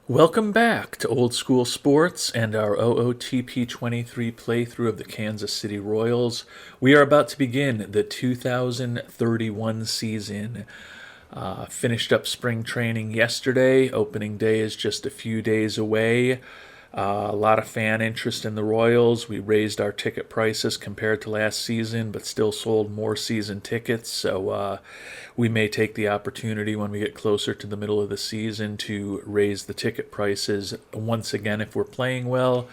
Welcome back to Old School Sports and our OOTP 23 playthrough of the Kansas City Royals. We are about to begin the 2031 season. Finished up spring training yesterday. Opening day is just a few days away. A lot of fan interest in the Royals. We raised our ticket prices compared to last season, but still sold more season tickets. So we may take the opportunity when we get closer to the middle of the season to raise the ticket prices once again if we're playing well.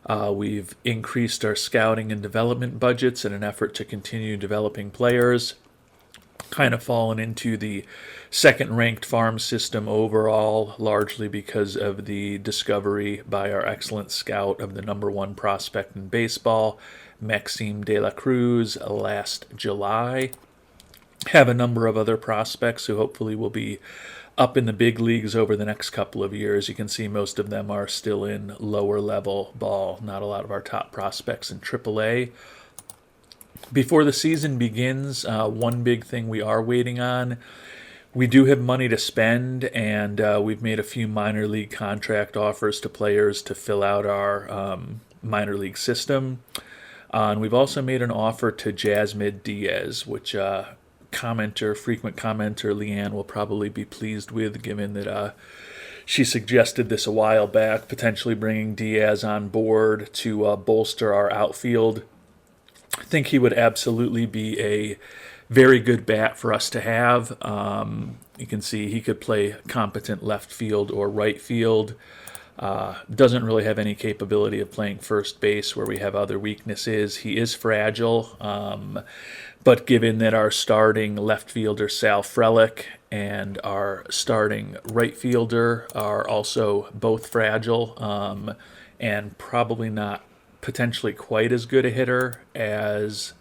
We've increased our scouting and development budgets in an effort to continue developing players. Kind of fallen into the second-ranked farm system overall, largely because of the discovery by our excellent scout of the number one prospect in baseball, Maxime de la Cruz, last July. Have a number of other prospects who hopefully will be up in the big leagues over the next couple of years. You can see most of them are still in lower level ball. Not a lot of our top prospects in AAA. Before the season begins, one big thing we are waiting on. We do have money to spend, and we've made a few minor league contract offers to players to fill out our minor league system. And we've also made an offer to Jasmine Diaz, which frequent commenter Leanne will probably be pleased with, given that she suggested this a while back, potentially bringing Diaz on board to bolster our outfield. I think he would absolutely be a very good bat for us to have. You can see he could play competent left field or right field. Doesn't really have any capability of playing first base where we have other weaknesses. He is fragile, but given that our starting left fielder Sal Frelick and our starting right fielder are also both fragile and probably not potentially quite as good a hitter as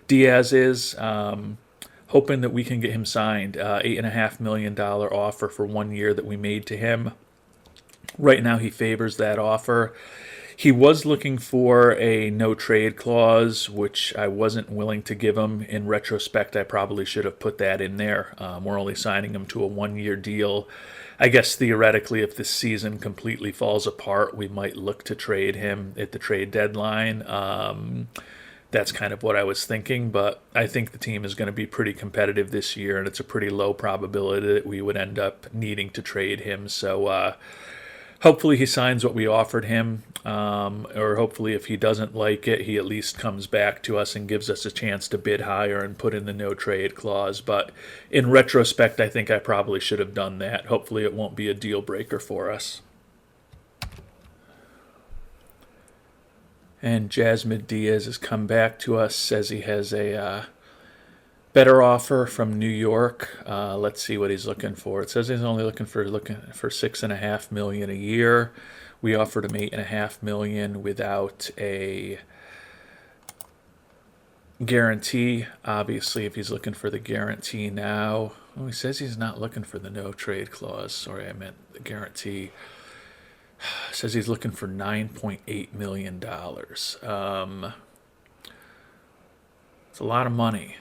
Diaz is, hoping that we can get him signed. $8.5 million offer for 1 year that we made to him. Right now he favors that offer. He was looking for a no-trade clause, which I wasn't willing to give him. In retrospect, I probably should have put that in there. We're only signing him to a 1-year deal. I guess theoretically, if this season completely falls apart, we might look to trade him at the trade deadline. That's kind of what I was thinking, but I think the team is going to be pretty competitive this year, and it's a pretty low probability that we would end up needing to trade him. So hopefully he signs what we offered him, or hopefully if he doesn't like it, he at least comes back to us and gives us a chance to bid higher and put in the no-trade clause. But in retrospect, I think I probably should have done that. Hopefully it won't be a deal breaker for us. And Jasmine Diaz has come back to us, says he has a better offer from New York. Let's see what he's looking for. It says he's only looking for $6.5 million a year. We offered him $8.5 million without a guarantee. Obviously, if he's looking for the guarantee now, he says he's not looking for the no trade clause. Sorry, I meant the guarantee. Says he's looking for $9.8 million. It's a lot of money.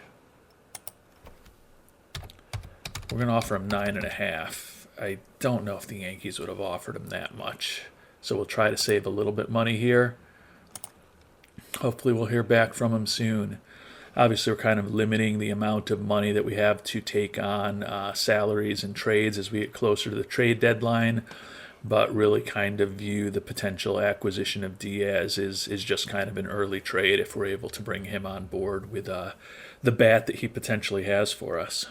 We're going to offer him 9.5. I don't know if the Yankees would have offered him that much. So we'll try to save a little bit money here. Hopefully we'll hear back from him soon. Obviously, we're kind of limiting the amount of money that we have to take on salaries and trades as we get closer to the trade deadline. But really kind of view the potential acquisition of Diaz is just kind of an early trade if we're able to bring him on board with the bat that he potentially has for us.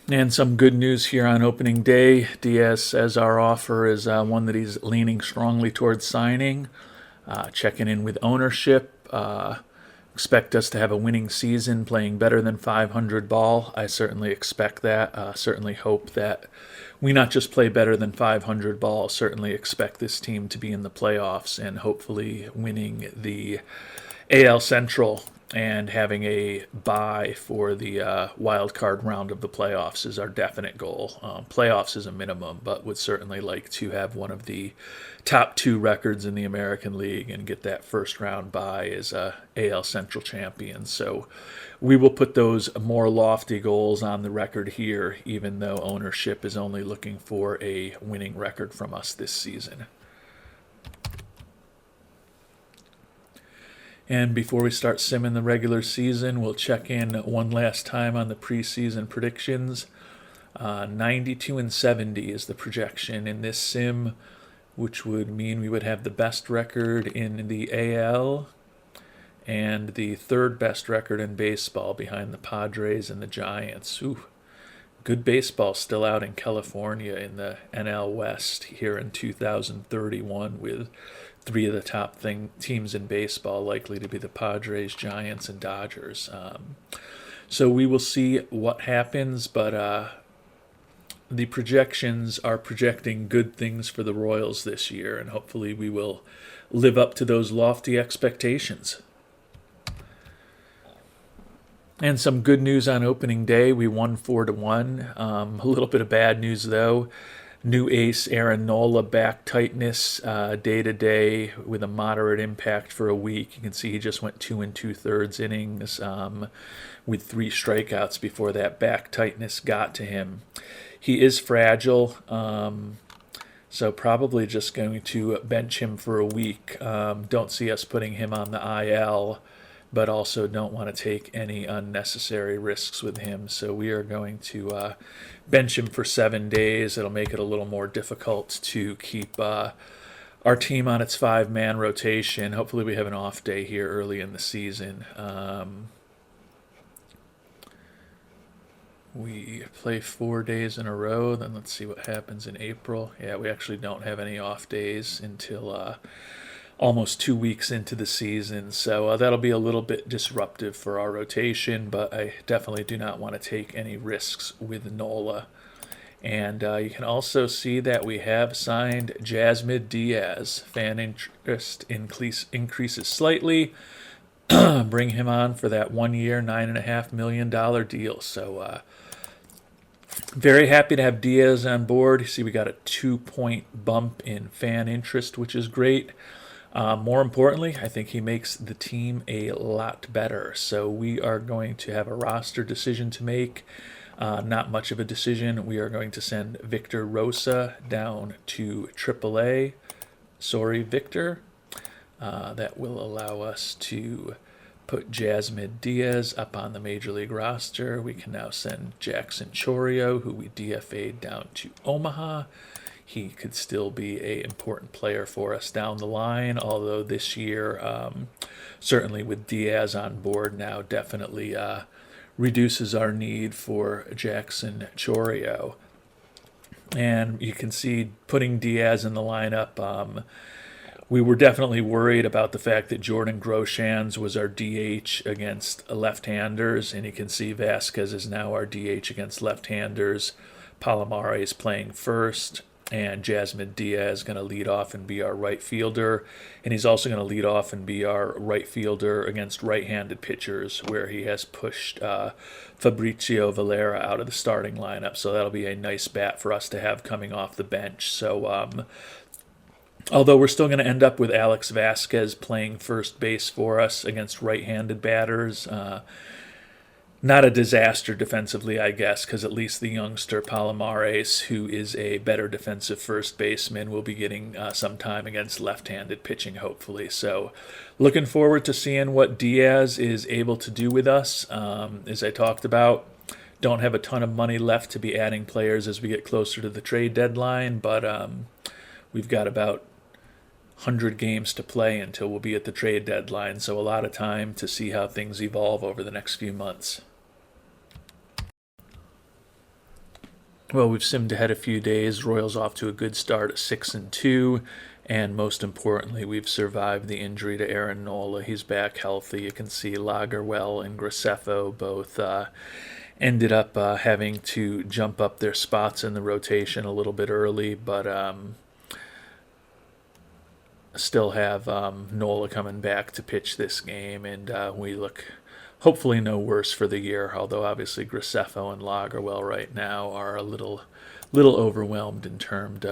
And some good news here on opening day. Diaz says our offer is one that he's leaning strongly towards signing. Checking in with ownership. Expect us to have a winning season, playing better than 500 ball. I certainly expect that. Certainly hope that we not just play better than 500 ball. Certainly expect this team to be in the playoffs and hopefully winning the AL Central. and having a bye for the wild card round of the playoffs is our definite goal. Playoffs is a minimum, but would certainly like to have one of the top 2 records in the American League and get that first round bye as AL Central champion. So we will put those more lofty goals on the record here, even though ownership is only looking for a winning record from us this season. And before we start simming the regular season, we'll check in one last time on the preseason predictions. 92-70 is the projection in this sim, which would mean we would have the best record in the AL and the 3rd best record in baseball behind the Padres and the Giants. Ooh, good baseball still out in California in the NL West here in 2031 with 3 of the top teams in baseball likely to be the Padres, Giants, and Dodgers. So we will see what happens, but the projections are projecting good things for the Royals this year, and hopefully we will live up to those lofty expectations. And some good news on opening day. We won 4-1. A little bit of bad news, though. New ace Aaron Nola back tightness day to day with a moderate impact for a week. You can see he just went 2 2/3 innings with 3 strikeouts before that back tightness got to him. He is fragile, so probably just going to bench him for a week. Don't see us putting him on the IL, but also don't want to take any unnecessary risks with him. So we are going to bench him for 7 days. It'll make it a little more difficult to keep our team on its 5-man rotation. Hopefully we have an off day here early in the season. We play 4 days in a row. Then let's see what happens in April. Yeah, we actually don't have any off days until almost 2 weeks into the season. So that'll be a little bit disruptive for our rotation, but I definitely do not want to take any risks with Nola. And you can also see that we have signed Yasmid Diaz. Fan interest increases slightly. Bring him on for that 1 year, $9.5 million deal. So very happy to have Diaz on board. You see we got a 2-point bump in fan interest, which is great. More importantly, I think he makes the team a lot better. So we are going to have a roster decision to make. Not much of a decision. We are going to send Victor Rosa down to AAA. Sorry, Victor. That will allow us to put Yasmid Diaz up on the Major League roster. We can now send Jackson Choreo, who we DFA'd down to Omaha. He could still be an important player for us down the line, although this year, certainly with Diaz on board now, definitely reduces our need for Jackson Choreo. And you can see putting Diaz in the lineup, we were definitely worried about the fact that Jordan Groshans was our DH against left-handers, and you can see Velasquez is now our DH against left-handers. Palomare is playing first, and Yasmid Diaz is going to lead off and be our right fielder, and he's also going to lead off and be our right fielder against right-handed pitchers, where he has pushed Fabrizio Valera out of the starting lineup, so that'll be a nice bat for us to have coming off the bench. So although we're still going to end up with Alex Velasquez playing first base for us against right-handed batters. Not a disaster defensively, I guess, because at least the youngster Palomares, who is a better defensive first baseman, will be getting some time against left-handed pitching, hopefully. So looking forward to seeing what Diaz is able to do with us. As I talked about, don't have a ton of money left to be adding players as we get closer to the trade deadline, but we've got about 100 games to play until we'll be at the trade deadline, so a lot of time to see how things evolve over the next few months. Well, we've simmed ahead a few days. Royals off to a good start at 6-2, and most importantly, we've survived the injury to Aaron Nola. He's back healthy. You can see Lagerwell and Graceffo both ended up having to jump up their spots in the rotation a little bit early, but still have Nola coming back to pitch this game, and we look hopefully no worse for the year, although obviously Graceffo and Lagerwell right now are a little overwhelmed in terms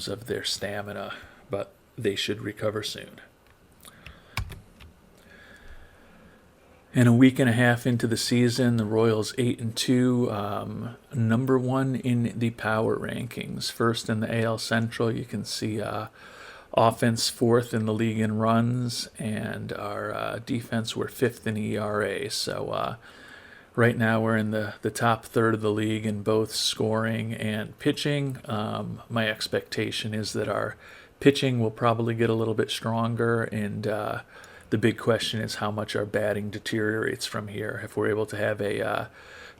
of their stamina, but they should recover soon. And a week and a half into the season, the Royals 8-2, number one in the power rankings. First in the AL Central, you can see offense fourth in the league in runs, and our defense we're fifth in ERA. So right now we're in the top third of the league in both scoring and pitching. My expectation is that our pitching will probably get a little bit stronger, and the big question is how much our batting deteriorates from here. If we're able to have a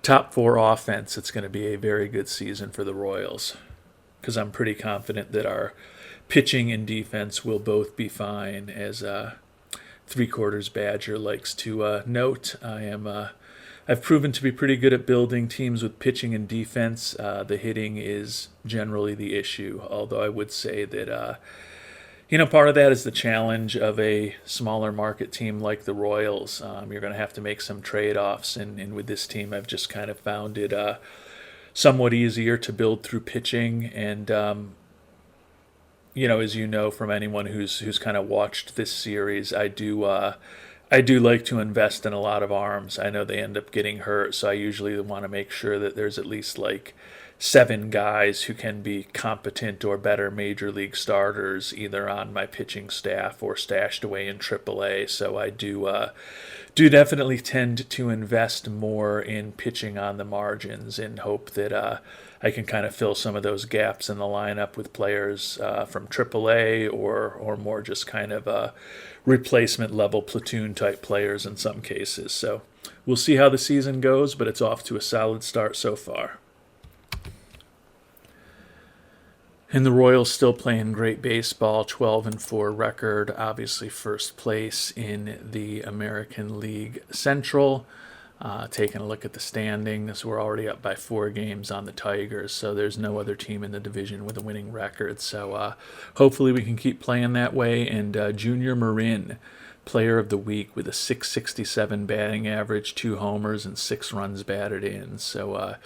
top four offense, it's going to be a very good season for the Royals, because I'm pretty confident that our pitching and defense will both be fine. As Three Quarters Badger likes to note, I've proven to be pretty good at building teams with pitching and defense. The hitting is generally the issue, although I would say that part of that is the challenge of a smaller market team like the Royals. You're going to have to make some trade-offs, and with this team, I've just kind of found it somewhat easier to build through pitching. And as you know from anyone who's kind of watched this series, I do like to invest in a lot of arms. I know they end up getting hurt, so I usually want to make sure that there's at least like 7 guys who can be competent or better major league starters, either on my pitching staff or stashed away in AAA. So I do definitely tend to invest more in pitching on the margins, in hope that I can kind of fill some of those gaps in the lineup with players from AAA or more just kind of replacement level platoon type players in some cases. So we'll see how the season goes, but it's off to a solid start so far. And the Royals still playing great baseball, 12-4 record, obviously first place in the American League Central. Taking a look at the standings, we're already up by 4 games on the Tigers, so there's no other team in the division with a winning record. So hopefully we can keep playing that way. And Junior Marin, Player of the Week with a .667 batting average, 2 homers, and 6 runs batted in. So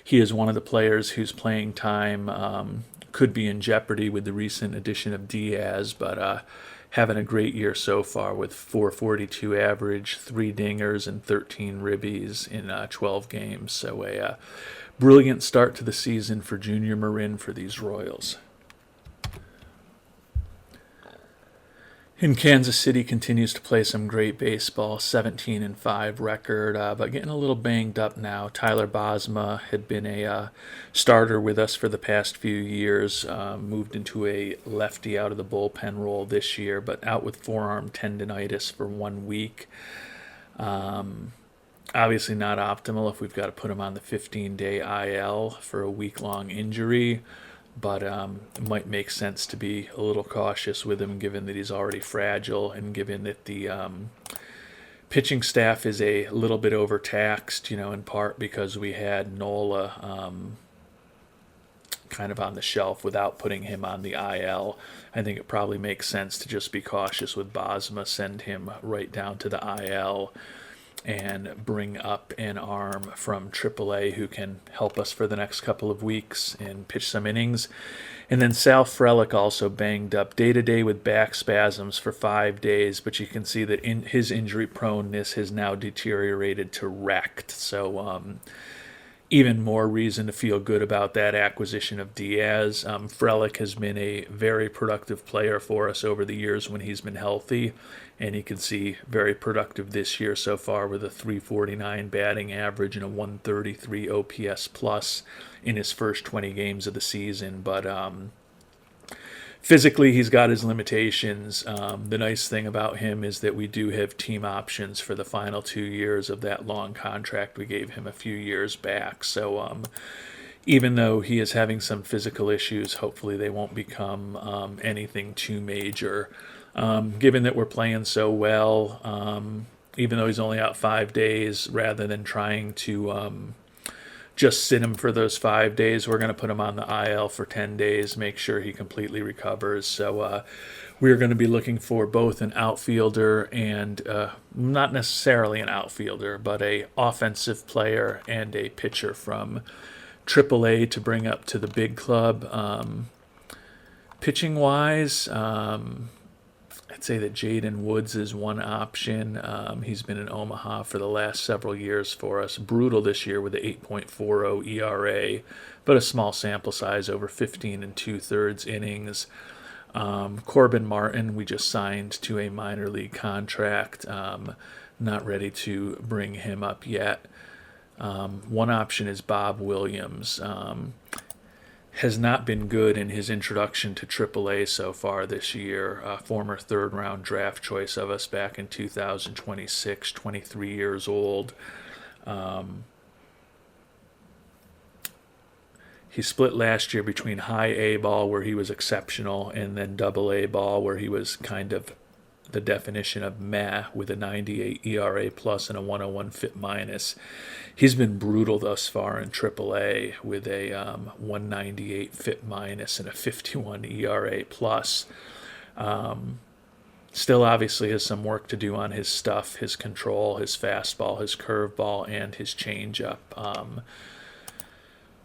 he is one of the players whose playing time could be in jeopardy with the recent addition of Diaz, but having a great year so far with .442 average, 3 dingers, and 13 ribbies in 12 games. So a brilliant start to the season for Junior Marin for these Royals. And Kansas City continues to play some great baseball, 17-5 record, but getting a little banged up now. Tyler Bosma had been a starter with us for the past few years, moved into a lefty out of the bullpen role this year, but out with forearm tendonitis for 1 week. Obviously not optimal if we've got to put him on the 15-day IL for a week-long injury. But it might make sense to be a little cautious with him, given that he's already fragile, and given that the pitching staff is a little bit overtaxed, in part because we had Nola kind of on the shelf without putting him on the IL. I think it probably makes sense to just be cautious with Bosma, send him right down to the IL, and bring up an arm from AAA who can help us for the next couple of weeks and pitch some innings. And then Sal Frelick also banged up day-to-day with back spasms for 5 days, but you can see that his injury proneness has now deteriorated to wrecked. So even more reason to feel good about that acquisition of Diaz. Frelick has been a very productive player for us over the years when he's been healthy, and you can see very productive this year so far with a .349 batting average and a .133 OPS plus in his first 20 games of the season. But physically, he's got his limitations. The nice thing about him is that we do have team options for the final 2 years of that long contract we gave him a few years back. So even though he is having some physical issues, hopefully they won't become anything too major. Given that we're playing so well, even though he's only out 5 days, rather than trying to just sit him for those 5 days. We're going to put him on the IL for 10 days, make sure he completely recovers. So we're going to be looking for both an outfielder and not necessarily an outfielder, but a offensive player and a pitcher from AAA to bring up to the big club. Pitching wise, I'd say that Jaden Woods is one option. He's been in Omaha for the last several years for us. Brutal this year with an 8.40 ERA, but a small sample size, over 15 and 2/3 innings. Corbin Martin, we just signed to a minor league contract. Not ready to bring him up yet. One option is Bob Williams. Has not been good in his introduction to AAA so far this year. Former third-round draft choice of us back in 2026, 23 years old. He split last year between high A ball, where he was exceptional, and then double A ball, where he was kind of the definition of meh, with a 98 ERA plus and a 101 FIP minus. He's been brutal thus far in AAA with a 198 FIP minus and a 51 ERA plus. Still obviously has some work to do on his stuff, his control, his fastball, his curveball, and his changeup.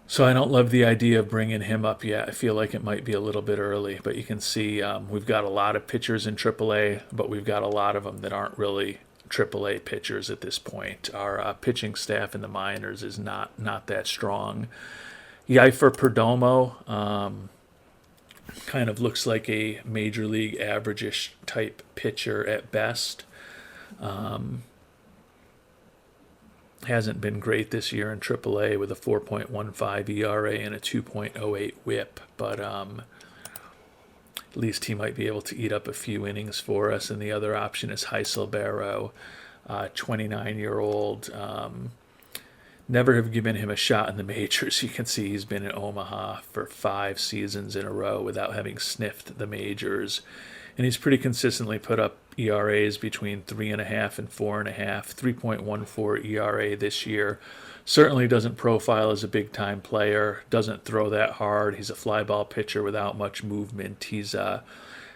So I don't love the idea of bringing him up yet. I feel like it might be a little bit early, but you can see we've got a lot of pitchers in AAA, but we've got a lot of them that aren't really AAA pitchers at this point. Our pitching staff in the minors is not that strong. Yaefer Perdomo kind of looks like a major league average-ish type pitcher at best. Hasn't been great this year in AAA with a 4.15 ERA and a 2.08 WHIP, but at least he might be able to eat up a few innings for us. And the other option is Heisel Barrow, 29-year-old. Never have given him a shot in the majors. You can see he's been in Omaha for 5 seasons in a row without having sniffed the majors. And he's pretty consistently put up ERAs between 3.5 and 4.5, 3.14 ERA this year. Certainly doesn't profile as a big-time player, doesn't throw that hard. He's a fly ball pitcher without much movement. He's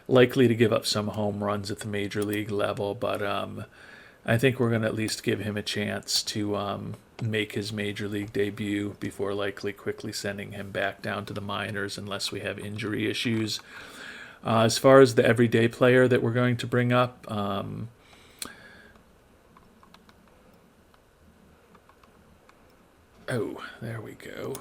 likely to give up some home runs at the major league level, but I think we're going to at least give him a chance to make his major league debut before likely quickly sending him back down to the minors unless we have injury issues. As far as the everyday player that we're going to bring up, there we go.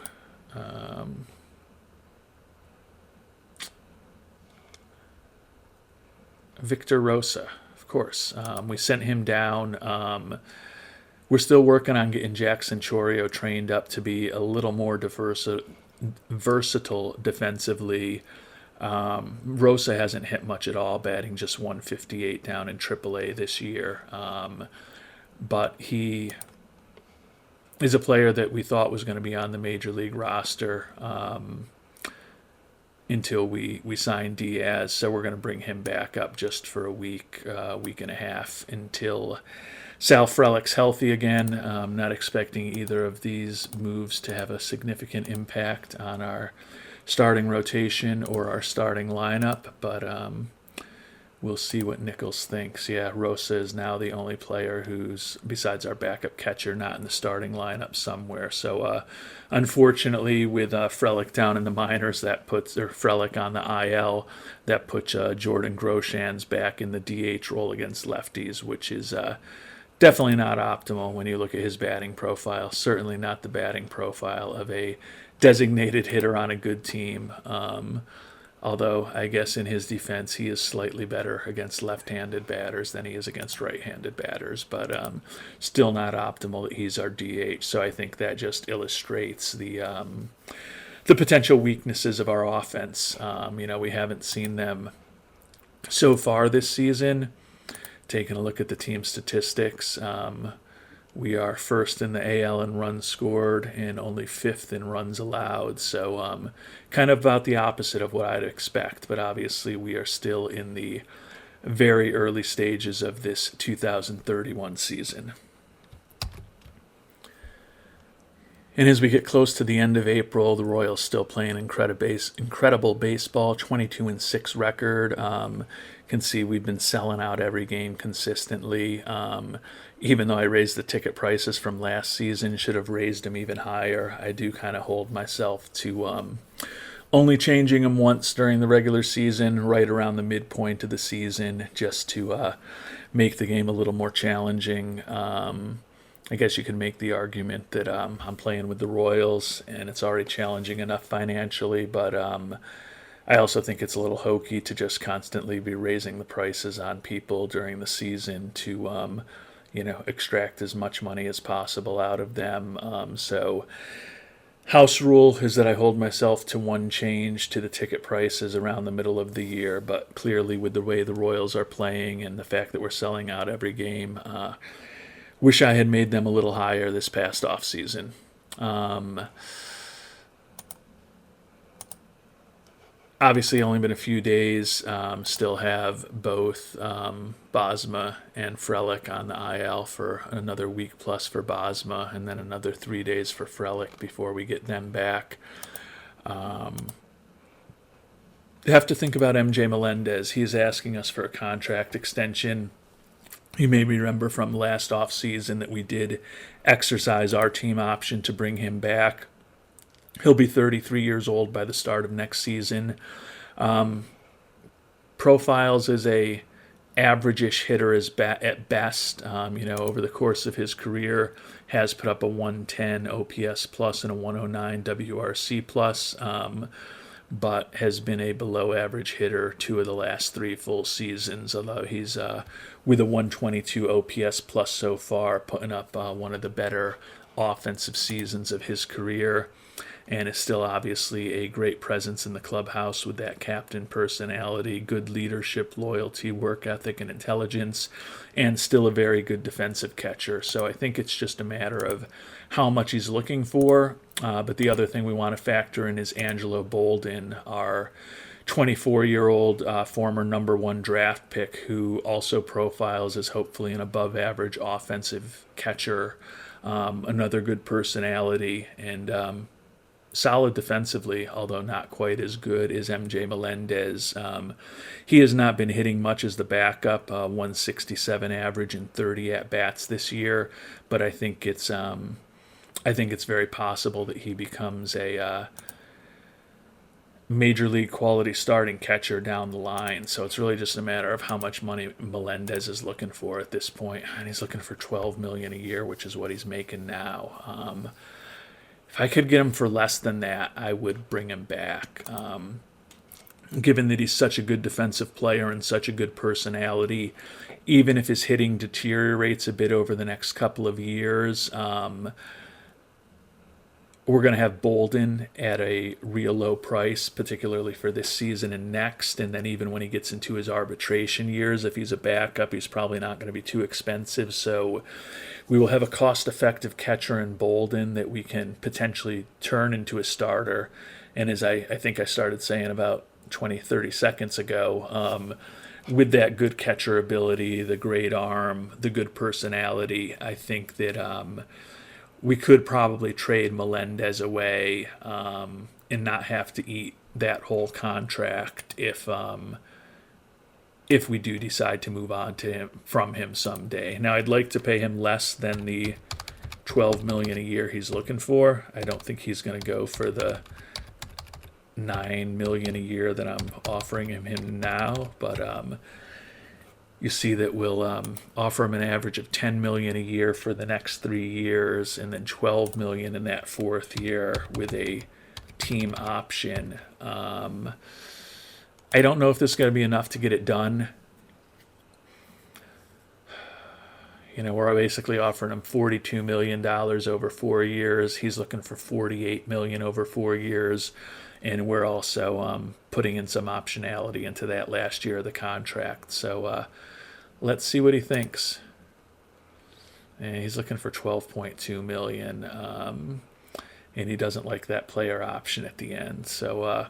Victor Rosa, of course. We sent him down. We're still working on getting Jackson Choreo trained up to be a little more versatile defensively. Rosa hasn't hit much at all, batting just 158 down in AAA this year. But he is a player that we thought was going to be on the major league roster until we signed Diaz. So we're going to bring him back up just for a week and a half until Sal Frelick's healthy again. I'm not expecting either of these moves to have a significant impact on our starting rotation or our starting lineup, but we'll see what Nichols thinks. Yeah, Rosa is now the only player who's, besides our backup catcher, not in the starting lineup somewhere. So unfortunately, with Frelick down in the minors, that puts Frelick on the IL. That puts Jordan Groshans back in the DH role against lefties, which is definitely not optimal when you look at his batting profile. Certainly not the batting profile of a designated hitter on a good team. Although I guess in his defense, he is slightly better against left-handed batters than he is against right-handed batters, but still not optimal that he's our DH. So I think that just illustrates the potential weaknesses of our offense. We haven't seen them so far this season. Taking a look at the team statistics, we are first in the AL in runs scored and only 5th in runs allowed. So kind of about the opposite of what I'd expect. But obviously we are still in the very early stages of this 2031 season. And as we get close to the end of April, the Royals still playing incredible baseball, 22-6 record. Can see we've been selling out every game consistently. Even though I raised the ticket prices from last season, should have raised them even higher. I do kind of hold myself to only changing them once during the regular season, right around the midpoint of the season, just to make the game a little more challenging. I guess you can make the argument that I'm playing with the Royals and it's already challenging enough financially, but I also think it's a little hokey to just constantly be raising the prices on people during the season to, extract as much money as possible out of them. So house rule is that I hold myself to one change to the ticket prices around the middle of the year, but clearly with the way the Royals are playing and the fact that we're selling out every game, wish I had made them a little higher this past off season. Obviously, only been a few days. Still have both Bosma and Frelick on the IL for another week plus for Bosma, and then another 3 days for Frelick before we get them back. Have to think about MJ Melendez. He's asking us for a contract extension. You may remember from last offseason that we did exercise our team option to bring him back. He'll be 33 years old by the start of next season. Profiles as a average-ish hitter at best. Over the course of his career, has put up a 110 OPS plus and a 109 WRC plus. But has been a below-average hitter 2 of the last 3 full seasons, although he's with a 122 OPS plus so far, putting up one of the better offensive seasons of his career, and is still obviously a great presence in the clubhouse with that captain personality, good leadership, loyalty, work ethic, and intelligence, and still a very good defensive catcher. So I think it's just a matter of how much he's looking for. But the other thing we want to factor in is Angelo Bolden, our 24-year-old former number 1 draft pick, who also profiles as hopefully an above-average offensive catcher, another good personality, and solid defensively, although not quite as good as MJ Melendez. He has not been hitting much as the backup, 167 average and 30 at-bats this year, but I think it's very possible that he becomes a major league quality starting catcher down the line. So it's really just a matter of how much money Melendez is looking for at this point. And he's looking for $12 million a year, which is what he's making now. If I could get him for less than that, I would bring him back. Given that he's such a good defensive player and such a good personality, even if his hitting deteriorates a bit over the next couple of years, we're going to have Bolden at a real low price, particularly for this season and next. And then even when he gets into his arbitration years, if he's a backup, he's probably not going to be too expensive. So we will have a cost-effective catcher in Bolden that we can potentially turn into a starter. And as I think I started saying about 20, 30 seconds ago, with that good catcher ability, the great arm, the good personality, I think that we could probably trade Melendez away and not have to eat that whole contract if we do decide to move on from him someday. Now, I'd like to pay him less than the $12 million a year he's looking for. I don't think he's going to go for the $9 million a year that I'm offering him now, but you see that we'll offer him an average of $10 million a year for the next 3 years, and then $12 million in that 4th year with a team option. I don't know if this is going to be enough to get it done. We're basically offering him $42 million over 4 years. He's looking for $48 million over 4 years. And we're also putting in some optionality into that last year of the contract. So let's see what he thinks. And he's looking for $12.2 million, and he doesn't like that player option at the end. So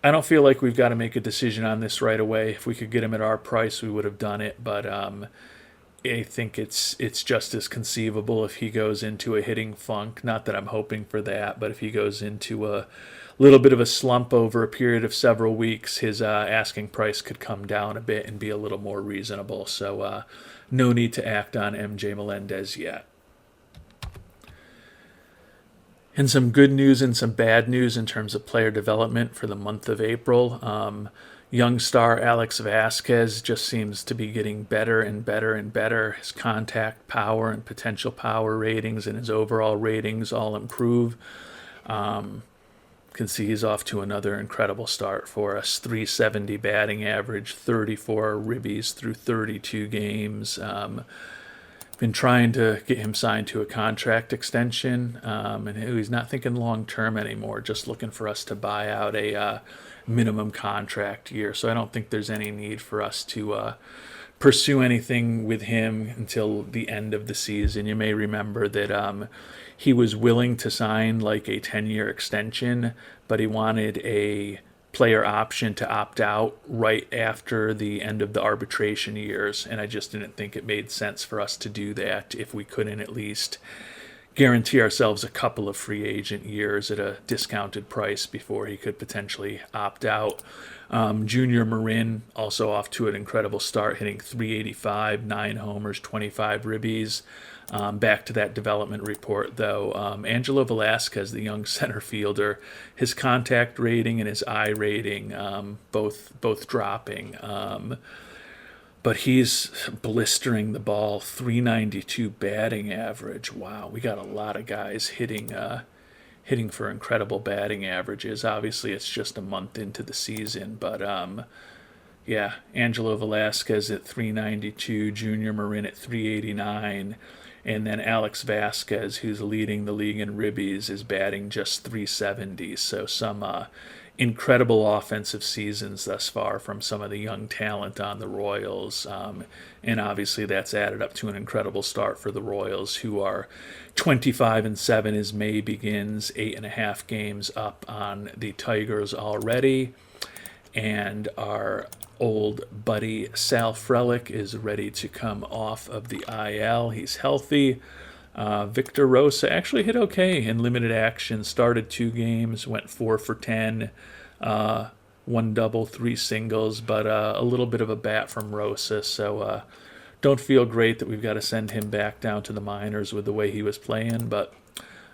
I don't feel like we've got to make a decision on this right away. If we could get him at our price, we would have done it. But I think it's just as conceivable if he goes into a hitting funk. Not that I'm hoping for that, but if he goes into a little bit of a slump over a period of several weeks, his asking price could come down a bit and be a little more reasonable. So no need to act on MJ Melendez yet. And some good news and some bad news in terms of player development for the month of April. Young star Alex Velasquez just seems to be getting better and better and better. His contact power and potential power ratings and his overall ratings all improve. Can see he's off to another incredible start for us. 370 batting average, 34 ribbies through 32 games. Been trying to get him signed to a contract extension, and he's not thinking long term anymore, just looking for us to buy out a minimum contract year. So I don't think there's any need for us to pursue anything with him until the end of the season. You may remember that he was willing to sign like a 10-year extension, but he wanted a player option to opt out right after the end of the arbitration years, and I just didn't think it made sense for us to do that if we couldn't at least guarantee ourselves a couple of free agent years at a discounted price before he could potentially opt out. Junior Marin also off to an incredible start, hitting 385, 9 homers, 25 ribbies. Back to that development report, though. Angelo Velasquez, the young center fielder, his contact rating and his eye rating both dropping. But he's blistering the ball, 392 batting average. Wow, we got a lot of guys hitting for incredible batting averages. Obviously, it's just a month into the season, but yeah, Angelo Velasquez at 392, Junior Marin at 389, and then Alex Vasquez, who's leading the league in ribbies, is batting just 370. So some incredible offensive seasons thus far from some of the young talent on the Royals. And obviously that's added up to an incredible start for the Royals, who are 25-7 as May begins, 8.5 games up on the Tigers already. And our old buddy Sal Frelick is ready to come off of the IL. He's healthy. Victor Rosa actually hit okay in limited action. Started 2 games, went 4 for 10, 1 double, 3 singles, but a little bit of a bat from Rosa. So don't feel great that we've got to send him back down to the minors with the way he was playing, but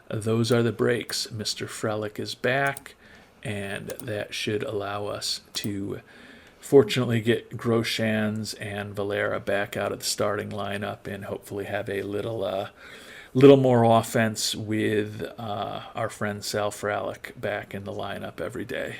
those are the breaks. Mr. Frelick is back, and that should allow us to fortunately get Groshans and Valera back out of the starting lineup and hopefully have a little more offense with our friend Sal Frelick back in the lineup every day.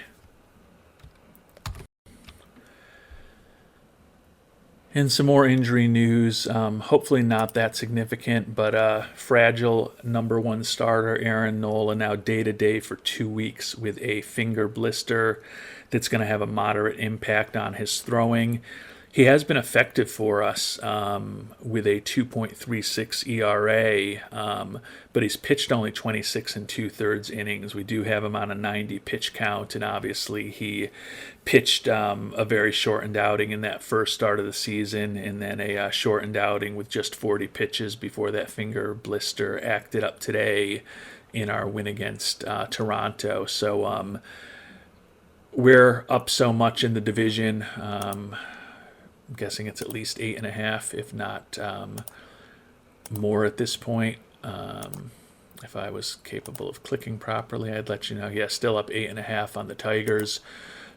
And some more injury news, hopefully not that significant, but fragile number 1 starter Aaron Nola now day-to-day for 2 weeks with a finger blister that's going to have a moderate impact on his throwing. He has been effective for us with a 2.36 ERA, but he's pitched only 26 2/3 innings. We do have him on a 90 pitch count, and obviously he pitched a very shortened outing in that first start of the season, and then a shortened outing with just 40 pitches before that finger blister acted up today in our win against Toronto. So we're up so much in the division. I'm guessing it's at least 8.5, if not more at this point. If I was capable of clicking properly, I'd let you know. Yeah, still up 8.5 on the Tigers.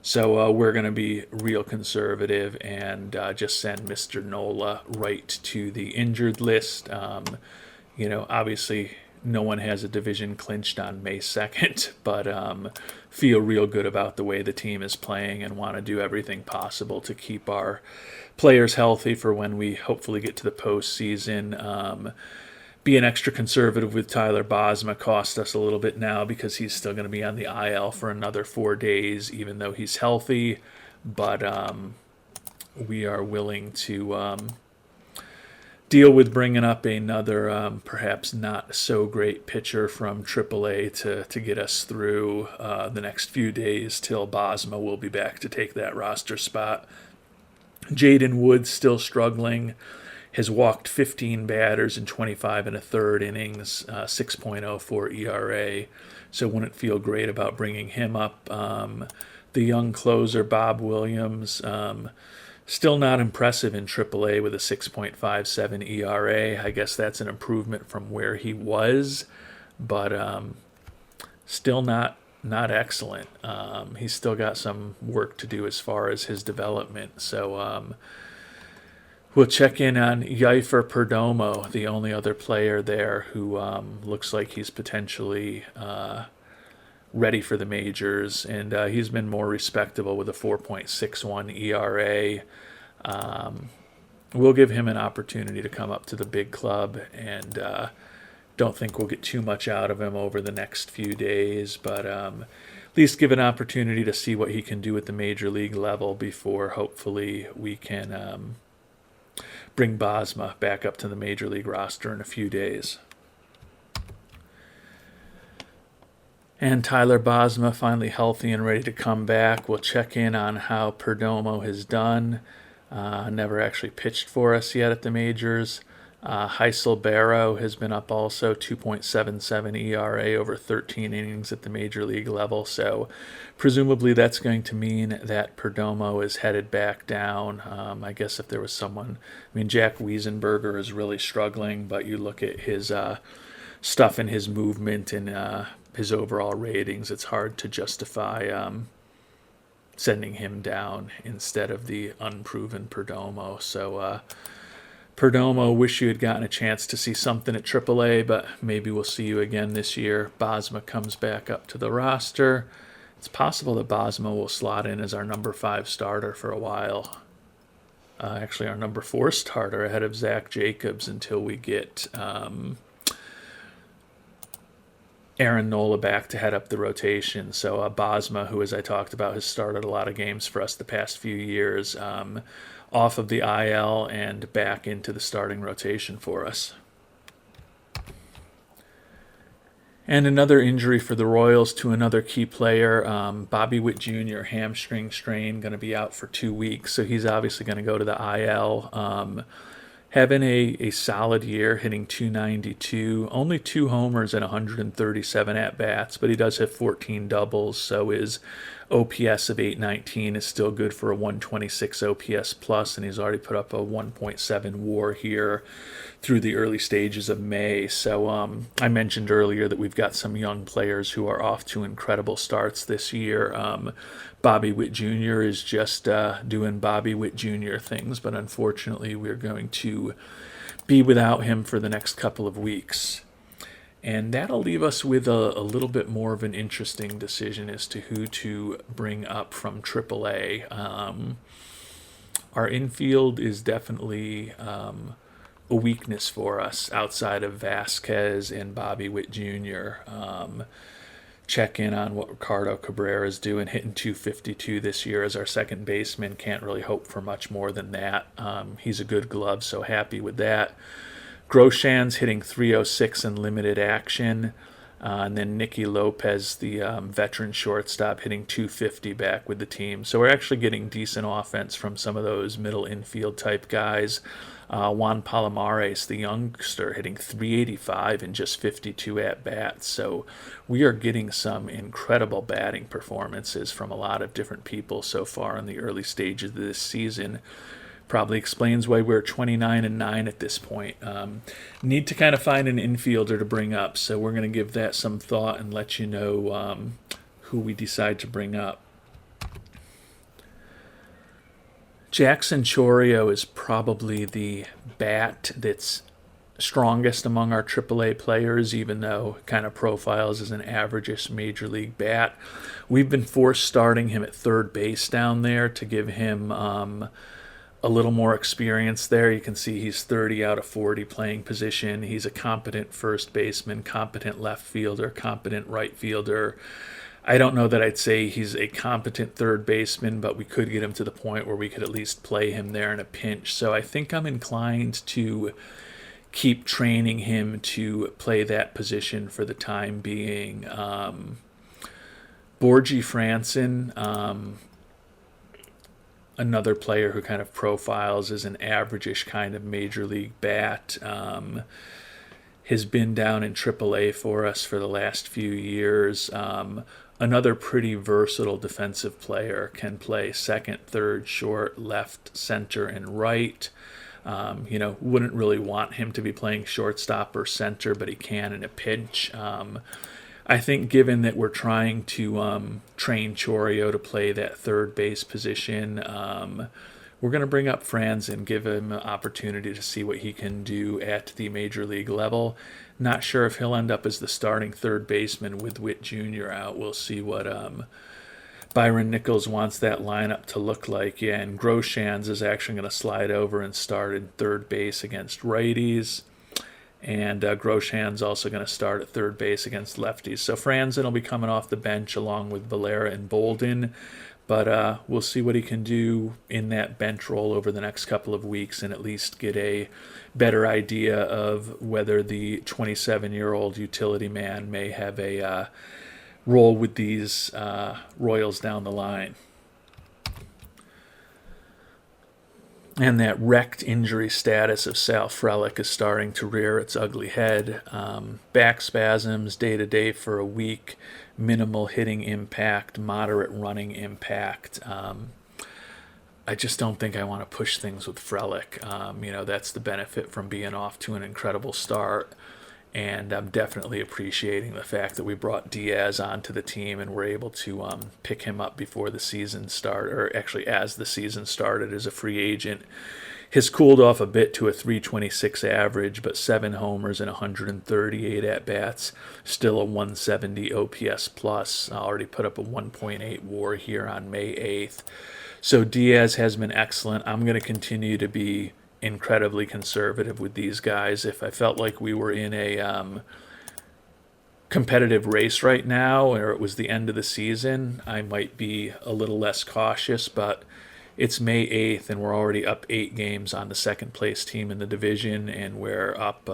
So we're going to be real conservative and just send Mr. Nola right to the injured list. Obviously no one has a division clinched on May 2nd, but feel real good about the way the team is playing and want to do everything possible to keep our players healthy for when we hopefully get to the postseason. Being extra conservative with Tyler Bosma cost us a little bit now because he's still going to be on the IL for another 4 days, even though he's healthy. But we are willing to deal with bringing up another perhaps not so great pitcher from AAA to get us through the next few days till Bosma will be back to take that roster spot. Jaden Wood's still struggling. has walked 15 batters in 25 and a third innings, 6.04 ERA. So wouldn't feel great about bringing him up. The young closer, Bob Williams, still not impressive in AAA with a 6.57 ERA. I guess that's an improvement from where he was, but still not excellent. He's still got some work to do as far as his development. So we'll check in on Yaefer Perdomo, the only other player there who looks like he's potentially ready for the majors, and he's been more respectable with a 4.61 ERA. We'll give him an opportunity to come up to the big club, and don't think we'll get too much out of him over the next few days, but at least give an opportunity to see what he can do at the major league level before hopefully we can bring Bosma back up to the major league roster in a few days. And Tyler Bosma finally healthy and ready to come back. We'll check in on how Perdomo has done. Never actually pitched for us yet at the majors. Heisel Barrow has been up also, 2.77 ERA over 13 innings at the major league level. So presumably that's going to mean that Perdomo is headed back down. I guess if there was someone, Jack Wiesenberger is really struggling, but you look at his stuff and his movement and his overall ratings, it's hard to justify sending him down instead of the unproven Perdomo. So Perdomo, wish you had gotten a chance to see something at AAA, but maybe we'll see you again this year. Bosma comes back up to the roster. It's possible that Bosma will slot in as our number 5 starter for a while. Actually, our number 4 starter ahead of Zach Jacobs until we get Aaron Nola back to head up the rotation. So Bosma, who, as I talked about, has started a lot of games for us the past few years, off of the IL and back into the starting rotation for us. And another injury for the Royals to another key player, Bobby Witt Jr., hamstring strain, going to be out for 2 weeks. So he's obviously going to go to the IL. Having a solid year, hitting .292, only 2 homers and 137 at-bats, but he does have 14 doubles, so his OPS of 819 is still good for a 126 OPS plus, and he's already put up a 1.7 WAR here through the early stages of May. So I mentioned earlier that we've got some young players who are off to incredible starts this year. Bobby Witt Jr. is just doing Bobby Witt Jr. things, but unfortunately we're going to be without him for the next couple of weeks. And that'll leave us with a little bit more of an interesting decision as to who to bring up from AAA. Our infield is definitely a weakness for us outside of Velasquez and Bobby Witt Jr. Check in on what Ricardo Cabrera is doing, hitting .252 this year as our second baseman. Can't really hope for much more than that. He's a good glove, so happy with that. Grosjean's hitting .306 in limited action. And then Nikki Lopez, the veteran shortstop, hitting .250 back with the team. So we're actually getting decent offense from some of those middle infield type guys. Juan Palomares, the youngster, hitting .385 in just 52 at-bats. So we are getting some incredible batting performances from a lot of different people so far in the early stages of this season. Probably explains why we're 29-9 at this point. Need to kind of find an infielder to bring up, so we're going to give that some thought and let you know who we decide to bring up. Jackson Choreo is probably the bat that's strongest among our AAA players, even though kind of profiles as an average-ish major league bat. We've been forced starting him at third base down there to give him a little more experience there. You can see he's 30 out of 40 playing position. He's a competent first baseman, competent left fielder, competent right fielder. I don't know that I'd say he's a competent third baseman, but we could get him to the point where we could at least play him there in a pinch. So I think I'm inclined to keep training him to play that position for the time being. Borgie Franson, another player who kind of profiles as an average-ish kind of major league bat. Has been down in AAA for us for the last few years. Another pretty versatile defensive player, can play second, third, short, left, center, and right. Wouldn't really want him to be playing shortstop or center, but he can in a pinch. I think given that we're trying to train Choreo to play that third base position, we're going to bring up Franz and give him an opportunity to see what he can do at the major league level. Not sure if he'll end up as the starting third baseman with Witt Jr. out. We'll see what Byron Nichols wants that lineup to look like. Yeah, and Groshans is actually going to slide over and start in third base against righties. And Groshans also going to start at third base against lefties. So Franzen will be coming off the bench along with Valera and Bolden. But we'll see what he can do in that bench role over the next couple of weeks and at least get a better idea of whether the 27-year-old utility man may have a role with these Royals down the line. And that wrecked injury status of Sal Frelick is starting to rear its ugly head. Back spasms day-to-day for a week, minimal hitting impact, moderate running impact. I just don't think I want to push things with Frelick. That's the benefit from being off to an incredible start. And I'm definitely appreciating the fact that we brought Diaz onto the team and were able to pick him up before the season started, or actually as the season started as a free agent. Has cooled off a bit to a 326 average, but 7 homers and 138 at-bats. Still a 170 OPS plus. Already put up a 1.8 WAR here on May 8th. So Diaz has been excellent. I'm going to continue to be incredibly conservative with these guys. If I felt like we were in a competitive race right now, or it was the end of the season, I might be a little less cautious, but it's May 8th and we're already up 8 games on the second place team in the division, and we're up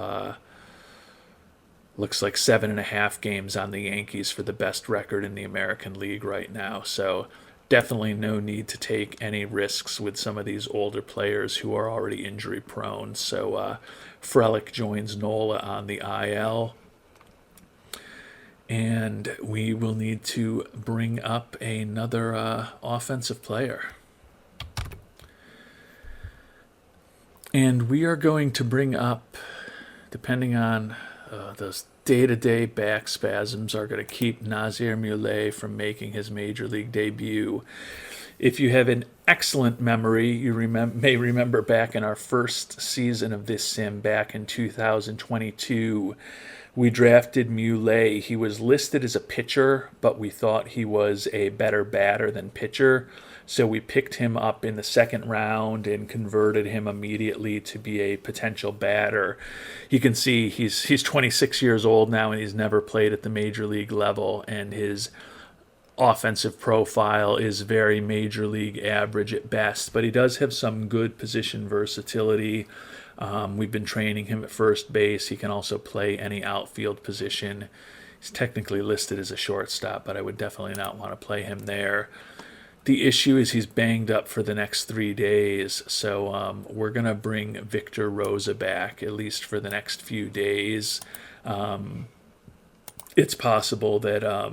looks like 7.5 games on the Yankees for the best record in the American League right now. So definitely no need to take any risks with some of these older players who are already injury prone. So Frelick joins Nola on the IL. And we will need to bring up another offensive player. And we are going to bring up, depending on those day-to-day back spasms are going to keep Nazir Mullay from making his major league debut. If you have an excellent memory, you may remember back in our first season of this sim back in 2022, we drafted Mullay. He was listed as a pitcher, but we thought he was a better batter than pitcher. So we picked him up in the second round and converted him immediately to be a potential batter. You can see he's 26 years old now and he's never played at the major league level, and his offensive profile is very major league average at best, but he does have some good position versatility. We've been training him at first base. He can also play any outfield position. He's technically listed as a shortstop, but I would definitely not want to play him there. The issue is he's banged up for the next 3 days, so we're going to bring Victor Rosa back, at least for the next few days. It's possible that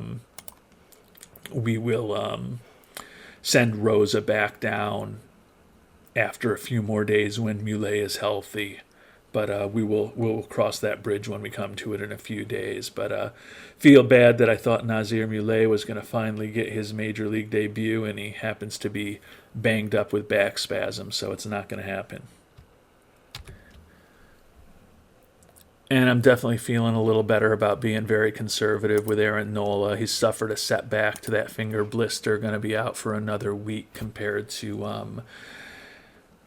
we will send Rosa back down after a few more days when Mullay is healthy. But we'll cross that bridge when we come to it in a few days. But feel bad that I thought Nazir Mullay was going to finally get his major league debut, and he happens to be banged up with back spasms, so it's not going to happen. And I'm definitely feeling a little better about being very conservative with Aaron Nola. He's suffered a setback to that finger blister, going to be out for another week compared to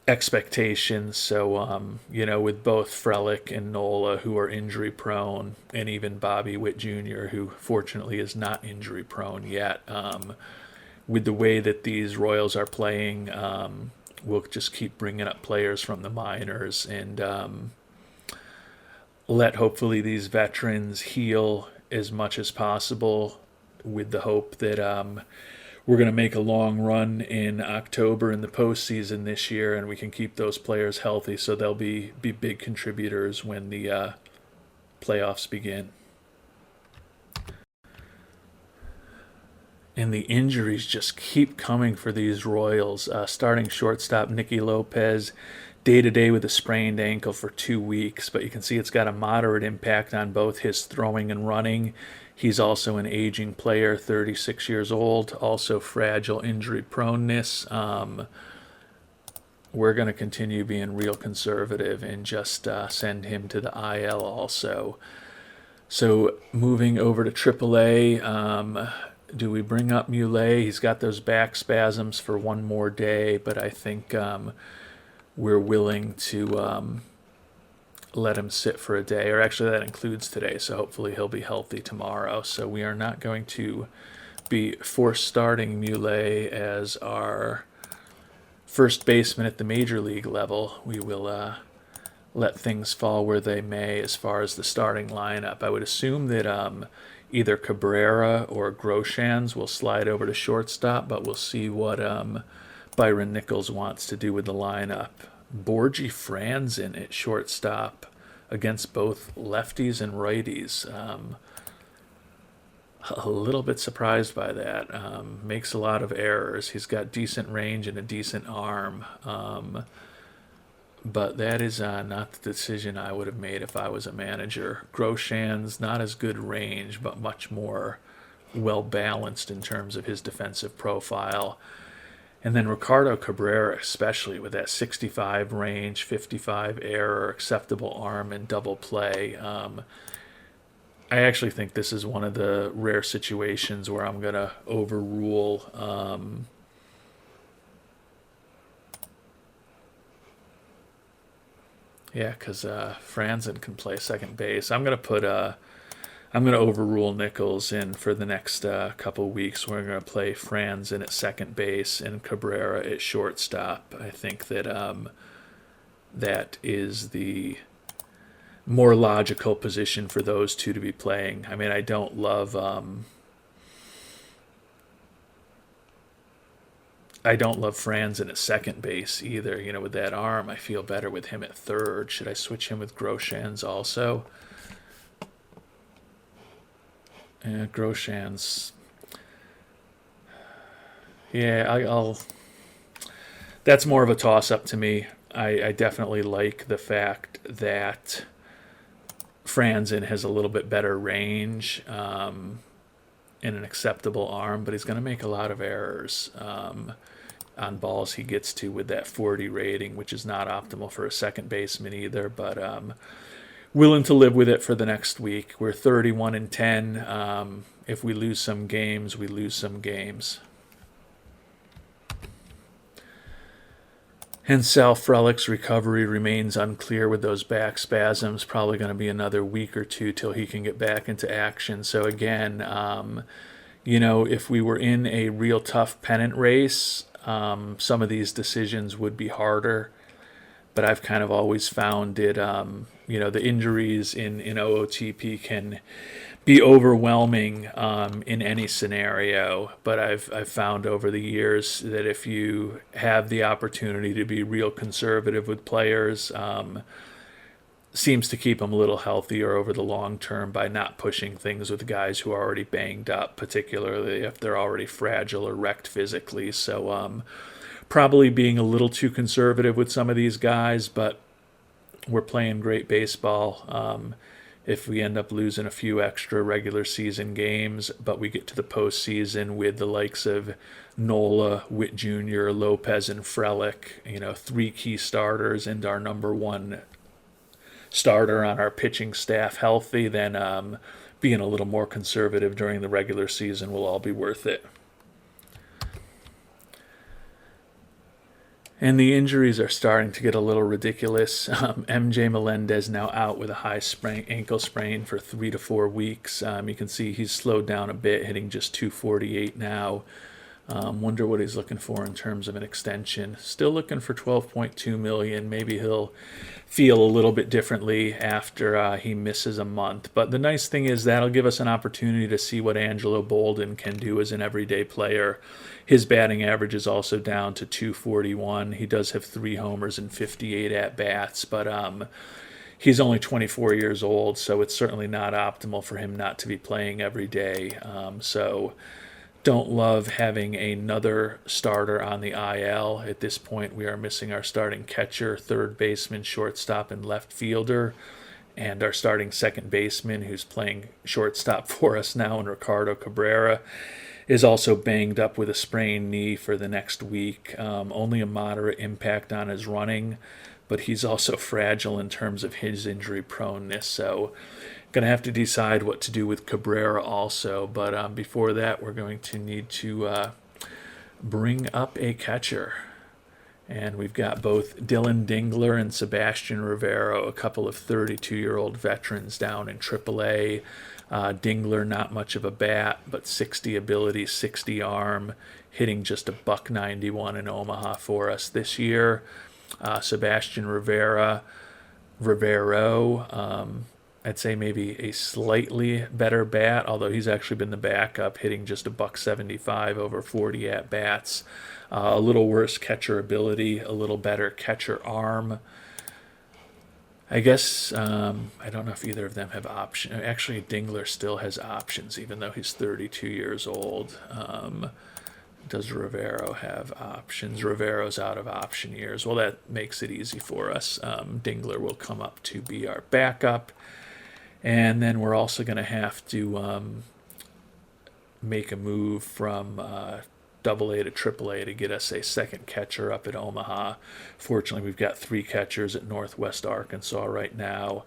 expectations. So, with both Frelick and Nola, who are injury prone, and even Bobby Witt Jr., who fortunately is not injury prone yet, with the way that these Royals are playing, we'll just keep bringing up players from the minors and let hopefully these veterans heal as much as possible, with the hope that we're going to make a long run in October in the postseason this year, and we can keep those players healthy, so they'll be big contributors when the playoffs begin. And the injuries just keep coming for these Royals. Starting shortstop Nikki Lopez, day-to-day with a sprained ankle for 2 weeks, but you can see it's got a moderate impact on both his throwing and running. He's also an aging player, 36 years old, also fragile injury proneness. We're going to continue being real conservative and just send him to the IL also. So moving over to AAA, do we bring up Mullay? He's got those back spasms for one more day, but I think we're willing to let him sit for a day, or actually that includes today, so hopefully he'll be healthy tomorrow. So we are not going to be force starting Mullay as our first baseman at the major league level. We will let things fall where they may as far as the starting lineup. I would assume that either Cabrera or Groshans will slide over to shortstop, but we'll see what Byron Nichols wants to do with the lineup. Borgie Franzen at shortstop against both lefties and righties. A little bit surprised by that. Makes a lot of errors. He's got decent range and a decent arm. But that is not the decision I would have made if I was a manager. Groshans, not as good range, but much more well-balanced in terms of his defensive profile. And then Ricardo Cabrera, especially with that 65 range, 55 error, acceptable arm, and double play. I actually think this is one of the rare situations where I'm going to overrule because Franzen can play second base. I'm going to overrule Nichols, and for the next couple weeks, we're going to play Franzen at second base and Cabrera at shortstop. I think that that is the more logical position for those two to be playing. I mean, I don't love Franzen at second base either. You know, with that arm, I feel better with him at third. Should I switch him with Groshans also? Groshans. Yeah, I'll. That's more of a toss-up to me. I definitely like the fact that Franzen has a little bit better range and an acceptable arm, but he's going to make a lot of errors on balls he gets to with that 40 rating, which is not optimal for a second baseman either, but willing to live with it for the next week. We're 31-10. If we lose some games, we lose some games. And Sal Frelick's recovery remains unclear with those back spasms. Probably going to be another week or two till he can get back into action. So again, if we were in a real tough pennant race, some of these decisions would be harder. But I've kind of always found it, the injuries in OOTP can be overwhelming in any scenario. But I've found over the years that if you have the opportunity to be real conservative with players, seems to keep them a little healthier over the long term by not pushing things with guys who are already banged up, particularly if they're already fragile or wrecked physically. So probably being a little too conservative with some of these guys, but we're playing great baseball. If we end up losing a few extra regular season games, but we get to the postseason with the likes of Nola, Witt Jr., Lopez, and Frelick, 3 key starters and our number one starter on our pitching staff healthy, then being a little more conservative during the regular season will all be worth it. And the injuries are starting to get a little ridiculous. MJ Melendez now out with a high ankle sprain for 3 to 4 weeks. You can see he's slowed down a bit, hitting just 248 now. Wonder what he's looking for in terms of an extension. Still looking for $12.2 million. Maybe he'll feel a little bit differently after he misses a month. But the nice thing is that'll give us an opportunity to see what Angelo Bolden can do as an everyday player. His batting average is also down to 241. He does have 3 homers and 58 at-bats, but he's only 24 years old, so it's certainly not optimal for him not to be playing every day. So don't love having another starter on the IL. At this point, we are missing our starting catcher, third baseman, shortstop, and left fielder, and our starting second baseman, who's playing shortstop for us now, and Ricardo Cabrera, is also banged up with a sprained knee for the next week. Only a moderate impact on his running, but he's also fragile in terms of his injury proneness, so going to have to decide what to do with Cabrera also. But before that, we're going to need to bring up a catcher. And we've got both Dylan Dingler and Sebastian Rivero, a couple of 32-year-old veterans down in AAA. Dingler, not much of a bat, but 60 ability, 60 arm, hitting just a .191 in Omaha for us this year. Sebastian Rivero, I'd say maybe a slightly better bat, although he's actually been the backup, hitting just a .175 over 40 at-bats. A little worse catcher ability, a little better catcher arm. I guess, I don't know if either of them have options. Actually, Dingler still has options, even though he's 32 years old. Does Rivero have options? Rivero's out of option years. Well, that makes it easy for us. Dingler will come up to be our backup. And then we're also going to have to make a move from AA to AAA to get us a second catcher up at Omaha. Fortunately, we've got 3 catchers at Northwest Arkansas right now.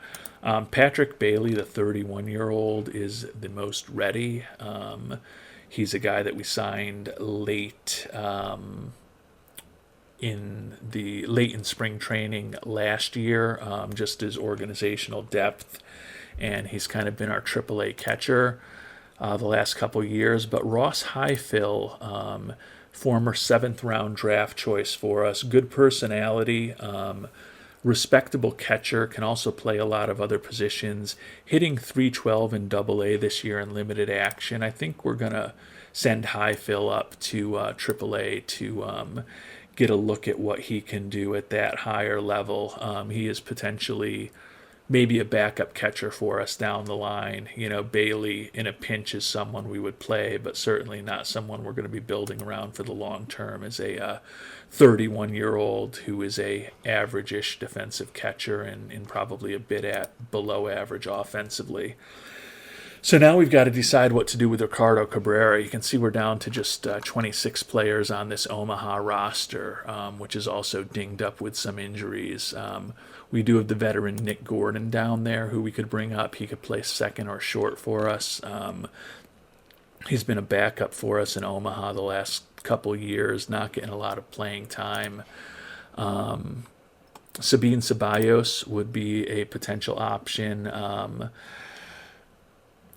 Patrick Bailey, the 31-year-old, is the most ready. He's a guy that we signed late in spring training last year, just his organizational depth, and he's kind of been our AAA catcher the last couple years. But Ross Highfill, former 7th-round draft choice for us, good personality, respectable catcher, can also play a lot of other positions, hitting .312 in AA this year in limited action. I think we're going to send Highfill up to AAA to get a look at what he can do at that higher level. He is potentially maybe a backup catcher for us down the line. You know, Bailey in a pinch is someone we would play, but certainly not someone we're going to be building around for the long term as a 31-year-old who is a average-ish defensive catcher and probably a bit below average offensively. So now we've got to decide what to do with Ricardo Cabrera. You can see we're down to just 26 players on this Omaha roster, which is also dinged up with some injuries. We do have the veteran Nick Gordon down there who we could bring up. He could play second or short for us. He's been a backup for us in Omaha the last couple years, not getting a lot of playing time. Sabine Ceballos would be a potential option.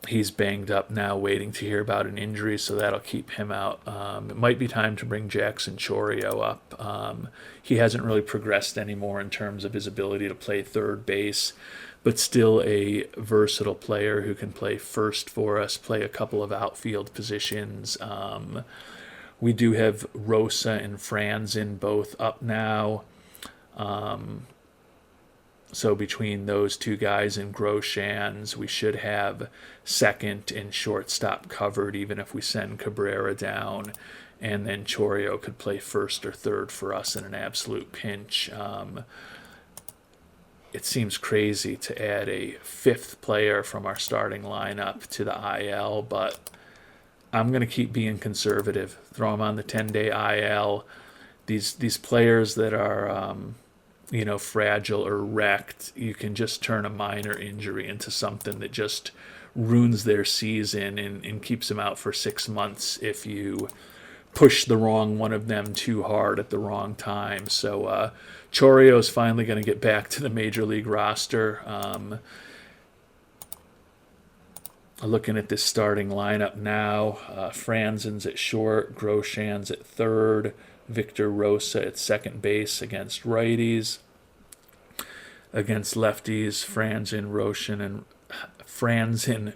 He's banged up now, waiting to hear about an injury, so that'll keep him out. It might be time to bring Jackson Choreo up. He hasn't really progressed anymore in terms of his ability to play third base, but still a versatile player who can play first for us, play a couple of outfield positions. We do have Rosa and Franzen both up now. So between those two guys and Groshans, we should have second and shortstop covered, even if we send Cabrera down. And then Choreo could play first or third for us in an absolute pinch. It seems crazy to add a 5th player from our starting lineup to the IL, but I'm going to keep being conservative. Throw them on the 10-day IL. These players that are fragile or wrecked, you can just turn a minor injury into something that just ruins their season and keeps them out for 6 months if you push the wrong one of them too hard at the wrong time. So Choreo is finally going to get back to the major league roster. Looking at this starting lineup now, Franzen's at short, Grosjean's at third, Victor Rosa at second base against righties. Against lefties, Franzen,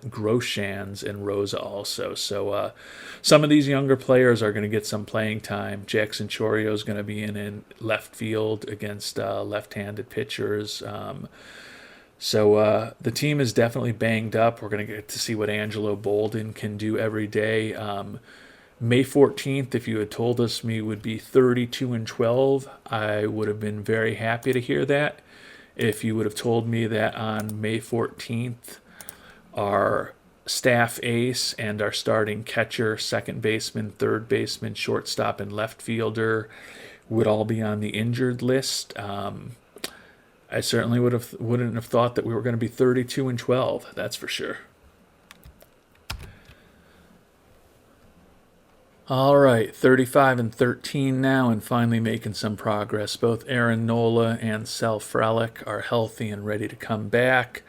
Groshans, and Rosa also. So some of these younger players are going to get some playing time. Jackson Choreo is going to be in left field against left-handed pitchers. So the team is definitely banged up. We're going to get to see what Angelo Bolden can do every day. May 14th, if you had told us we would be 32-12, I would have been very happy to hear that. If you would have told me that on May 14th, our staff ace and our starting catcher, second baseman, third baseman, shortstop, and left fielder would all be on the injured list, I certainly wouldn't have thought that we were going to be 32-12. That's for sure. All right, 35-13 now, and finally making some progress. Both Aaron Nola and Sal Frelick are healthy and ready to come back.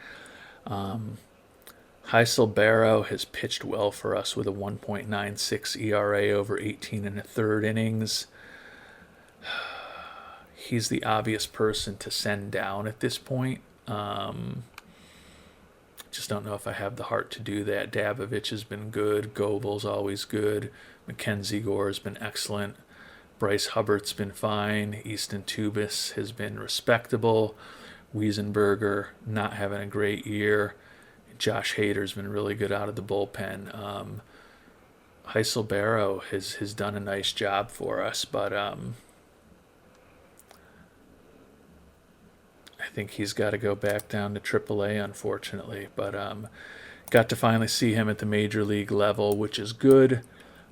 Heiselberg has pitched well for us with a 1.96 ERA over 18 and a third innings. He's the obvious person to send down at this point. Just don't know if I have the heart to do that. Davovich has been good. Goebel's always good. Mackenzie Gore's been excellent. Bryce Hubbart's been fine. Easton Tubis has been respectable. Wiesenberger not having a great year. Josh Hader's been really good out of the bullpen. Heiselberg has done a nice job for us, but I think he's got to go back down to AAA, unfortunately. But got to finally see him at the major league level, which is good.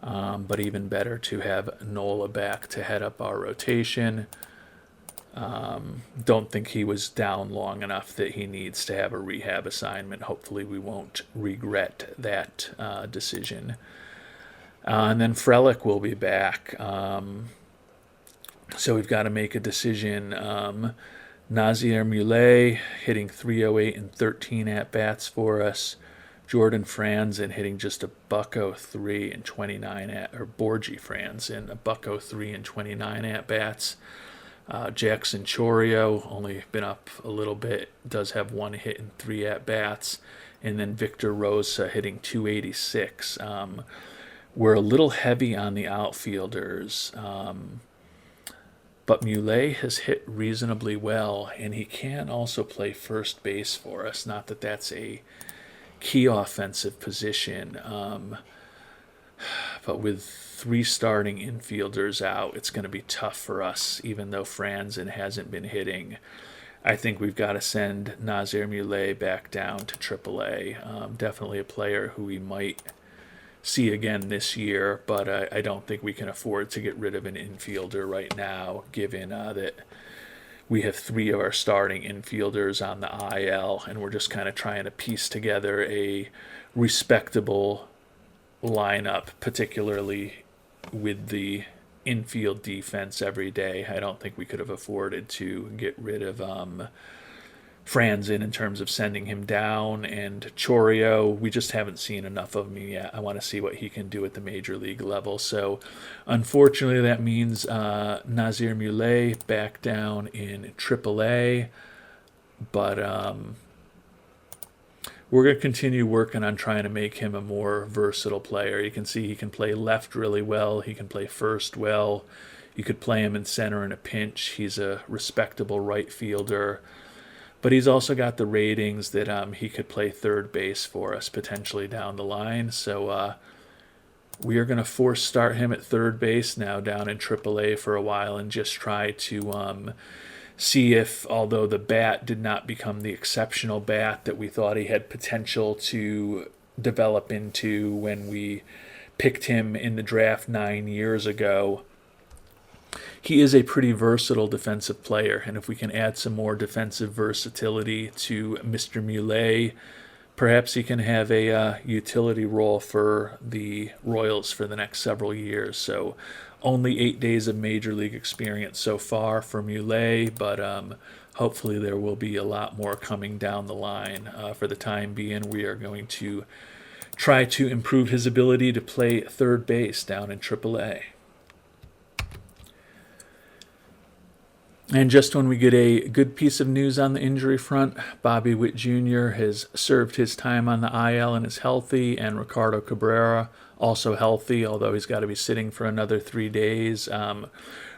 But even better to have Nola back to head up our rotation. Don't think he was down long enough that he needs to have a rehab assignment. Hopefully we won't regret that decision. And then Frelick will be back. So we've got to make a decision. Nazir Mullay hitting 308 and 13 at-bats for us. Jordan Franzen hitting just a $103 and 29 or Borgie Franzen, a $103 and 29 at-bats. Jackson Choreo only been up a little bit, does have one hit and 3 at-bats. And then Victor Rosa hitting 286. We're a little heavy on the outfielders. But Mullay has hit reasonably well, and he can also play first base for us. Not that that's a key offensive position. But with 3 starting infielders out, it's going to be tough for us, even though Franzen hasn't been hitting. I think we've got to send Nazir Mullay back down to AAA. Definitely a player who we might see again this year, but I don't think we can afford to get rid of an infielder right now, given that we have 3 of our starting infielders on the IL, and we're just kind of trying to piece together a respectable lineup, particularly with the infield defense every day. I don't think we could have afforded to get rid of Franzen in terms of sending him down, and Choreo, we just haven't seen enough of him yet. I want to see what he can do at the major league level. So unfortunately that means Nazir Mullay back down in AAA, but we're going to continue working on trying to make him a more versatile player. You can see he can play left really well. He can play first well. You could play him in center in a pinch. He's a respectable right fielder. But he's also got the ratings that he could play third base for us potentially down the line. So we are going to force start him at third base now down in AAA for a while and just try to see if, although the bat did not become the exceptional bat that we thought he had potential to develop into when we picked him in the draft 9 years ago, he is a pretty versatile defensive player, and if we can add some more defensive versatility to Mr. Mullay, perhaps he can have a utility role for the Royals for the next several years. So only 8 days of Major League experience so far for Mullay, but hopefully there will be a lot more coming down the line. For the time being, we are going to try to improve his ability to play third base down in AAA. And just when we get a good piece of news on the injury front, Bobby Witt Jr. has served his time on the IL and is healthy, and Ricardo Cabrera also healthy, although he's got to be sitting for another 3 days.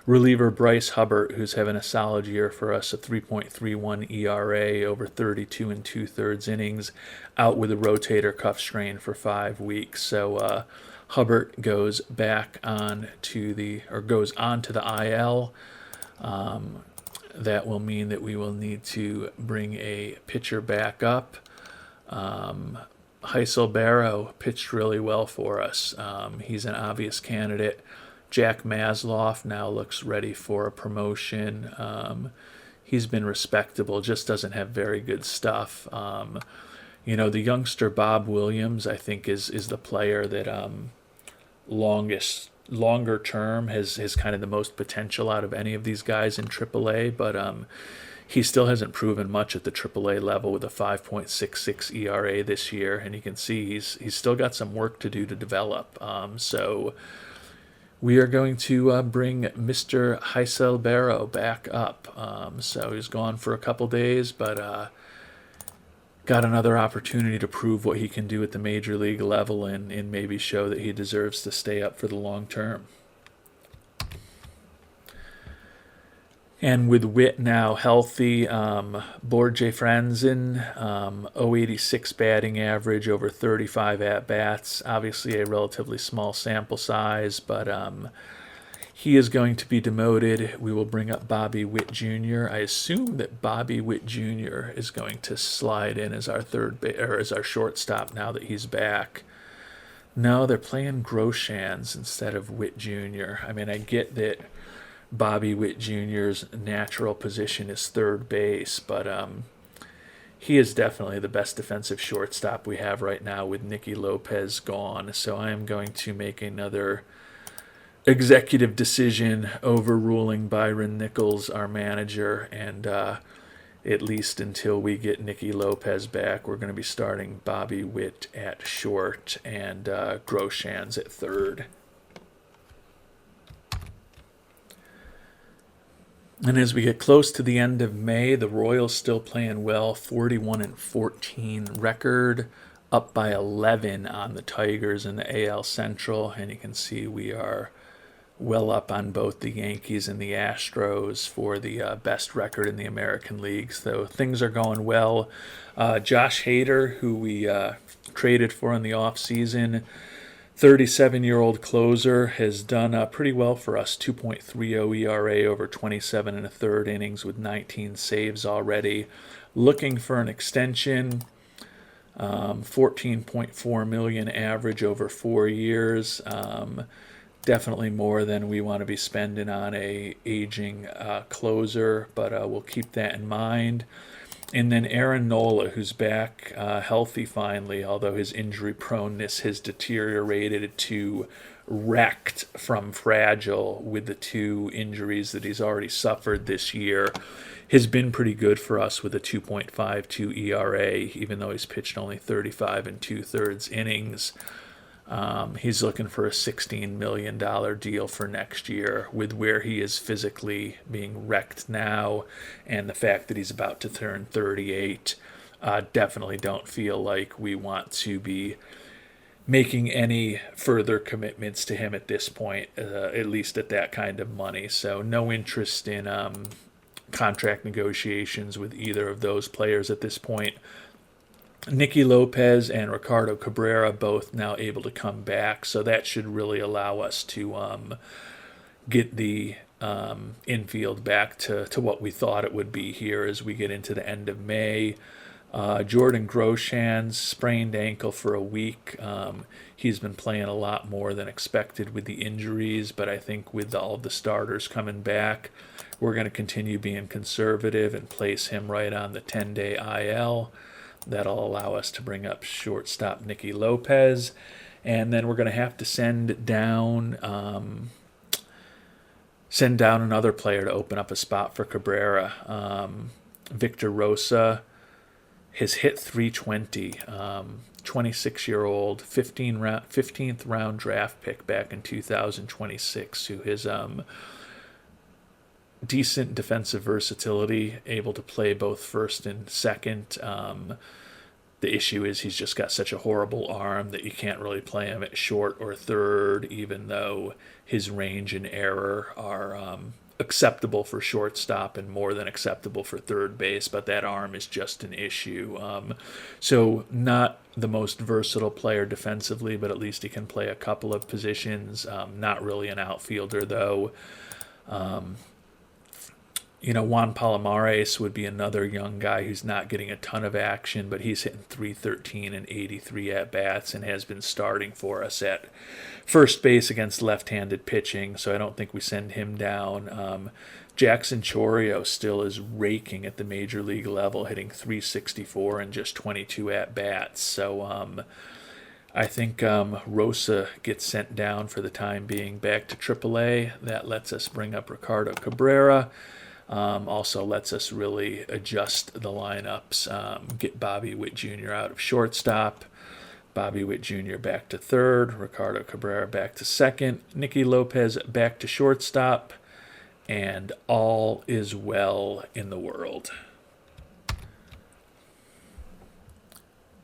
Reliever Bryce Hubbart, who's having a solid year for us, a 3.31 ERA over 32 and 2/3 innings, out with a rotator cuff strain for 5 weeks. So Hubbart goes onto the IL. That will mean that we will need to bring a pitcher back up. Heisel Barrow pitched really well for us. He's an obvious candidate. Jack Masloff now looks ready for a promotion. He's been respectable, just doesn't have very good stuff. The youngster Bob Williams, I think, is the player that longer term has kind of the most potential out of any of these guys in AAA, but he still hasn't proven much at the AAA level with a 5.66 ERA this year, and you can see he's still got some work to do to develop. So we are going to bring Mr. Heisel Barrow back up. So he's gone for a couple days, but got another opportunity to prove what he can do at the major league level and maybe show that he deserves to stay up for the long term. And with Witt now healthy, Borje Franzen, 086 batting average, over 35 at-bats. Obviously a relatively small sample size, but he is going to be demoted. We will bring up Bobby Witt Jr. I assume that Bobby Witt Jr. is going to slide in as our as our shortstop now that he's back. No, they're playing Groshans instead of Witt Jr. I mean, I get that Bobby Witt Jr.'s natural position is third base, but he is definitely the best defensive shortstop we have right now with Nikki Lopez gone. So I am going to make another executive decision overruling Byron Nichols, our manager, and at least until we get Nikki Lopez back, we're going to be starting Bobby Witt at short and Groshans at third. And as we get close to the end of May, the Royals still playing well, 41-14 record, up by 11 on the Tigers in the AL Central, and you can see we are well up on both the Yankees and the Astros for the best record in the American League. So things are going well. Josh Hader, who we traded for in the offseason, 37-year-old closer, has done pretty well for us. 2.30 ERA over 27 1/3 innings with 19 saves already. Looking for an extension. 14.4 million average over 4 years. Definitely more than we want to be spending on a aging closer, but we'll keep that in mind. And then Aaron Nola, who's back healthy finally, although his injury proneness has deteriorated to wrecked from fragile with the 2 injuries that he's already suffered this year, has been pretty good for us with a 2.52 ERA, even though he's pitched only 35 and 2/3 innings. He's looking for a $16 million deal for next year with where he is physically being wrecked now and the fact that he's about to turn 38. Definitely don't feel like we want to be making any further commitments to him at this point, at least at that kind of money. So no interest in contract negotiations with either of those players at this point. Nikki Lopez and Ricardo Cabrera both now able to come back, so that should really allow us to get the infield back to what we thought it would be here as we get into the end of May. Jordan Groshans sprained ankle for a week. He's been playing a lot more than expected with the injuries, but I think with all of the starters coming back, we're going to continue being conservative and place him right on the 10-day IL. That'll allow us to bring up shortstop Nikki Lopez. And then we're going to have to send down another player to open up a spot for Cabrera. Victor Rosa has hit 320. 26-year-old, 15th round draft pick back in 2026, who has decent defensive versatility, able to play both first and second. The issue is he's just got such a horrible arm that you can't really play him at short or third, even though his range and error are acceptable for shortstop and more than acceptable for third base, but that arm is just an issue. So not the most versatile player defensively, but at least he can play a couple of positions. Not really an outfielder, though. Juan Palomares would be another young guy who's not getting a ton of action, but he's hitting 313 and 83 at-bats and has been starting for us at first base against left-handed pitching, so I don't think we send him down. Jackson Choreo still is raking at the major league level, hitting 364 and just 22 at-bats, so I think Rosa gets sent down for the time being back to AAA. That lets us bring up Ricardo Cabrera. Also lets us really adjust the lineups, get Bobby Witt Jr. out of shortstop, Bobby Witt Jr. back to third, Ricardo Cabrera back to second, Nikki Lopez back to shortstop, and all is well in the world.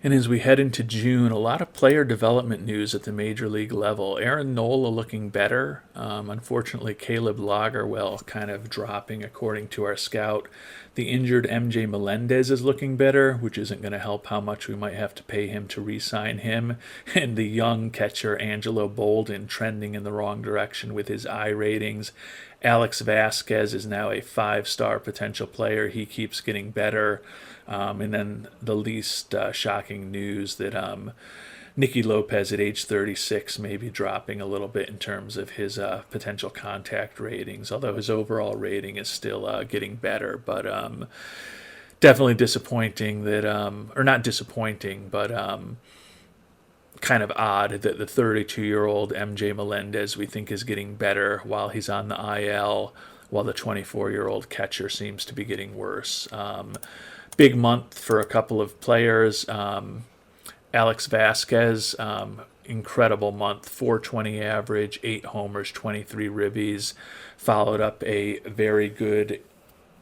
And as we head into June, a lot of player development news at the major league level. Aaron Nola looking better. Unfortunately, Caleb Lagerwell kind of dropping according to our scout. The injured MJ Melendez is looking better, which isn't going to help how much we might have to pay him to re-sign him. And the young catcher Angelo Bolden trending in the wrong direction with his eye ratings. Alex Velasquez is now a 5-star potential player. He keeps getting better. And then the least shocking news that Nikki Lopez at age 36 may be dropping a little bit in terms of his potential contact ratings, although his overall rating is still getting better. But definitely disappointing that, or not disappointing, but kind of odd that the 32-year-old MJ Melendez we think is getting better while he's on the IL, while the 24-year-old catcher seems to be getting worse. Big month for a couple of players. Alex Velasquez, incredible month, 420 average, 8 homers, 23 ribbies, followed up a very good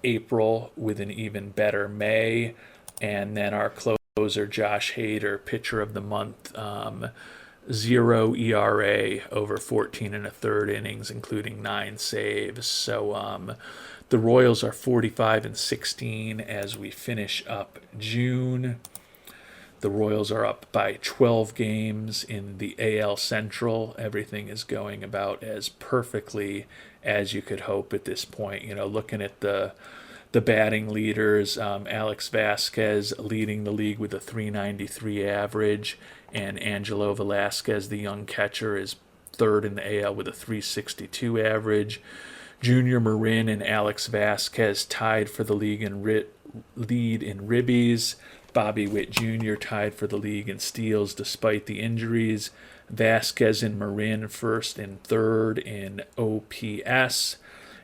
April with an even better May, and then our closer Josh Hader, pitcher of the month, 0 ERA over 14 and a third innings, including 9 saves. So the Royals are 45 and 16 as we finish up June. The Royals are up by 12 games in the AL Central. Everything is going about as perfectly as you could hope at this point. Looking at the batting leaders, Alex Velasquez leading the league with a 393 average, and Angelo Velasquez, the young catcher, is third in the AL with a 362 average. Junior Marin and Alex Velasquez tied for the league in lead in ribbies. Bobby Witt Jr. tied for the league in steals despite the injuries. Vasquez and Marin first and third in OPS.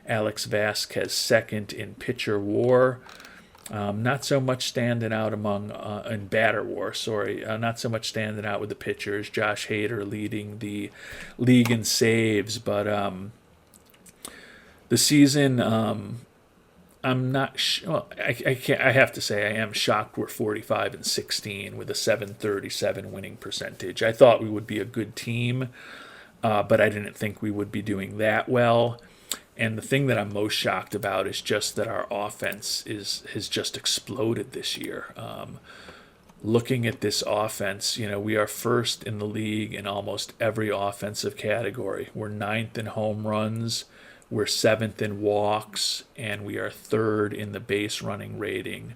Alex Vasquez second in pitcher WAR. Not so much standing out in batter WAR. Not so much standing out with the pitchers. Josh Hader leading the league in saves, but the season, I'm not. I can't. I have to say I am shocked. We're 45 and 16 with a 737 winning percentage. I thought we would be a good team, but I didn't think we would be doing that well. And the thing that I'm most shocked about is just that our offense has just exploded this year. Looking at this offense, we are first in the league in almost every offensive category. We're 9th in home runs. We're 7th in walks, and we are 3rd in the base running rating.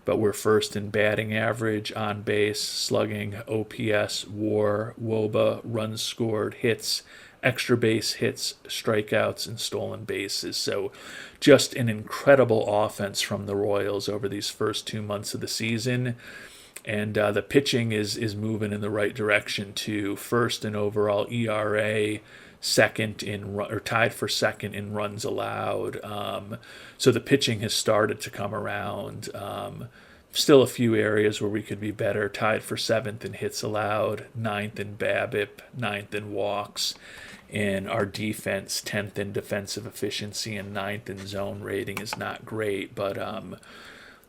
But we're first in batting average, on base, slugging, OPS, WAR, WOBA, runs scored, hits, extra base hits, strikeouts, and stolen bases. So just an incredible offense from the Royals over these first 2 months of the season. And the pitching is moving in the right direction too. First in overall ERA, second or tied for second in runs allowed. So the pitching has started to come around. Still a few areas where we could be better. Tied for 7th in hits allowed, 9th in BABIP, 9th in walks. And our defense, 10th in defensive efficiency and 9th in zone rating, is not great. But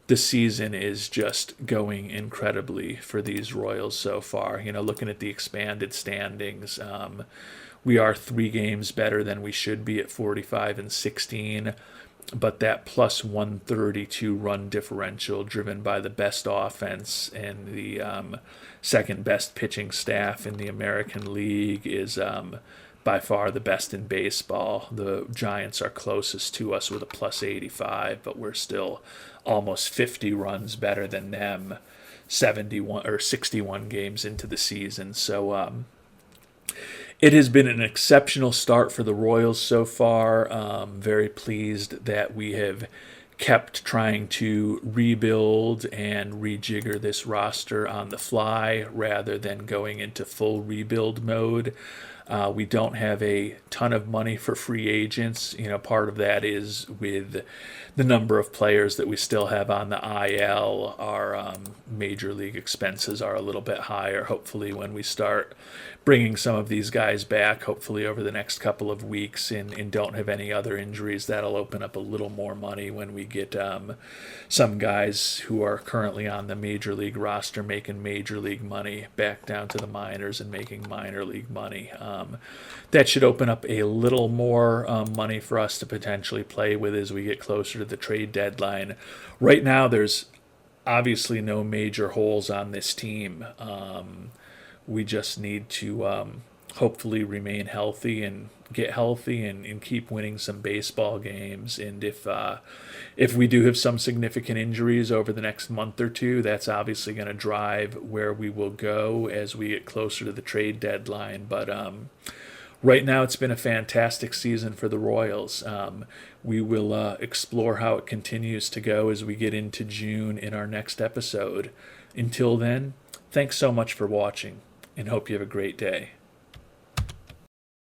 the season is just going incredibly for these Royals so far. Looking at the expanded standings, we are 3 games better than we should be at 45-16. But that plus 132 run differential, driven by the best offense and the second best pitching staff in the American League, is by far the best in baseball. The Giants are closest to us with a plus 85, but we're still almost 50 runs better than them 71 or 61 games into the season. So it has been an exceptional start for the Royals so far. Very pleased that we have kept trying to rebuild and rejigger this roster on the fly rather than going into full rebuild mode. We don't have a ton of money for free agents. Part of that is with the number of players that we still have on the IL. Our major league expenses are a little bit higher. Hopefully when we start bringing some of these guys back, hopefully over the next couple of weeks, and don't have any other injuries, that'll open up a little more money when we get some guys who are currently on the major league roster making major league money back down to the minors and making minor league money. That should open up a little more money for us to potentially play with as we get closer to the trade deadline. Right now, there's obviously no major holes on this team. We just need to hopefully remain healthy and get healthy and keep winning some baseball games. And if we do have some significant injuries over the next month or two, that's obviously going to drive where we will go as we get closer to the trade deadline. But right now, it's been a fantastic season for the Royals. We will explore how it continues to go as we get into June in our next episode. Until then, thanks so much for watching, and hope you have a great day.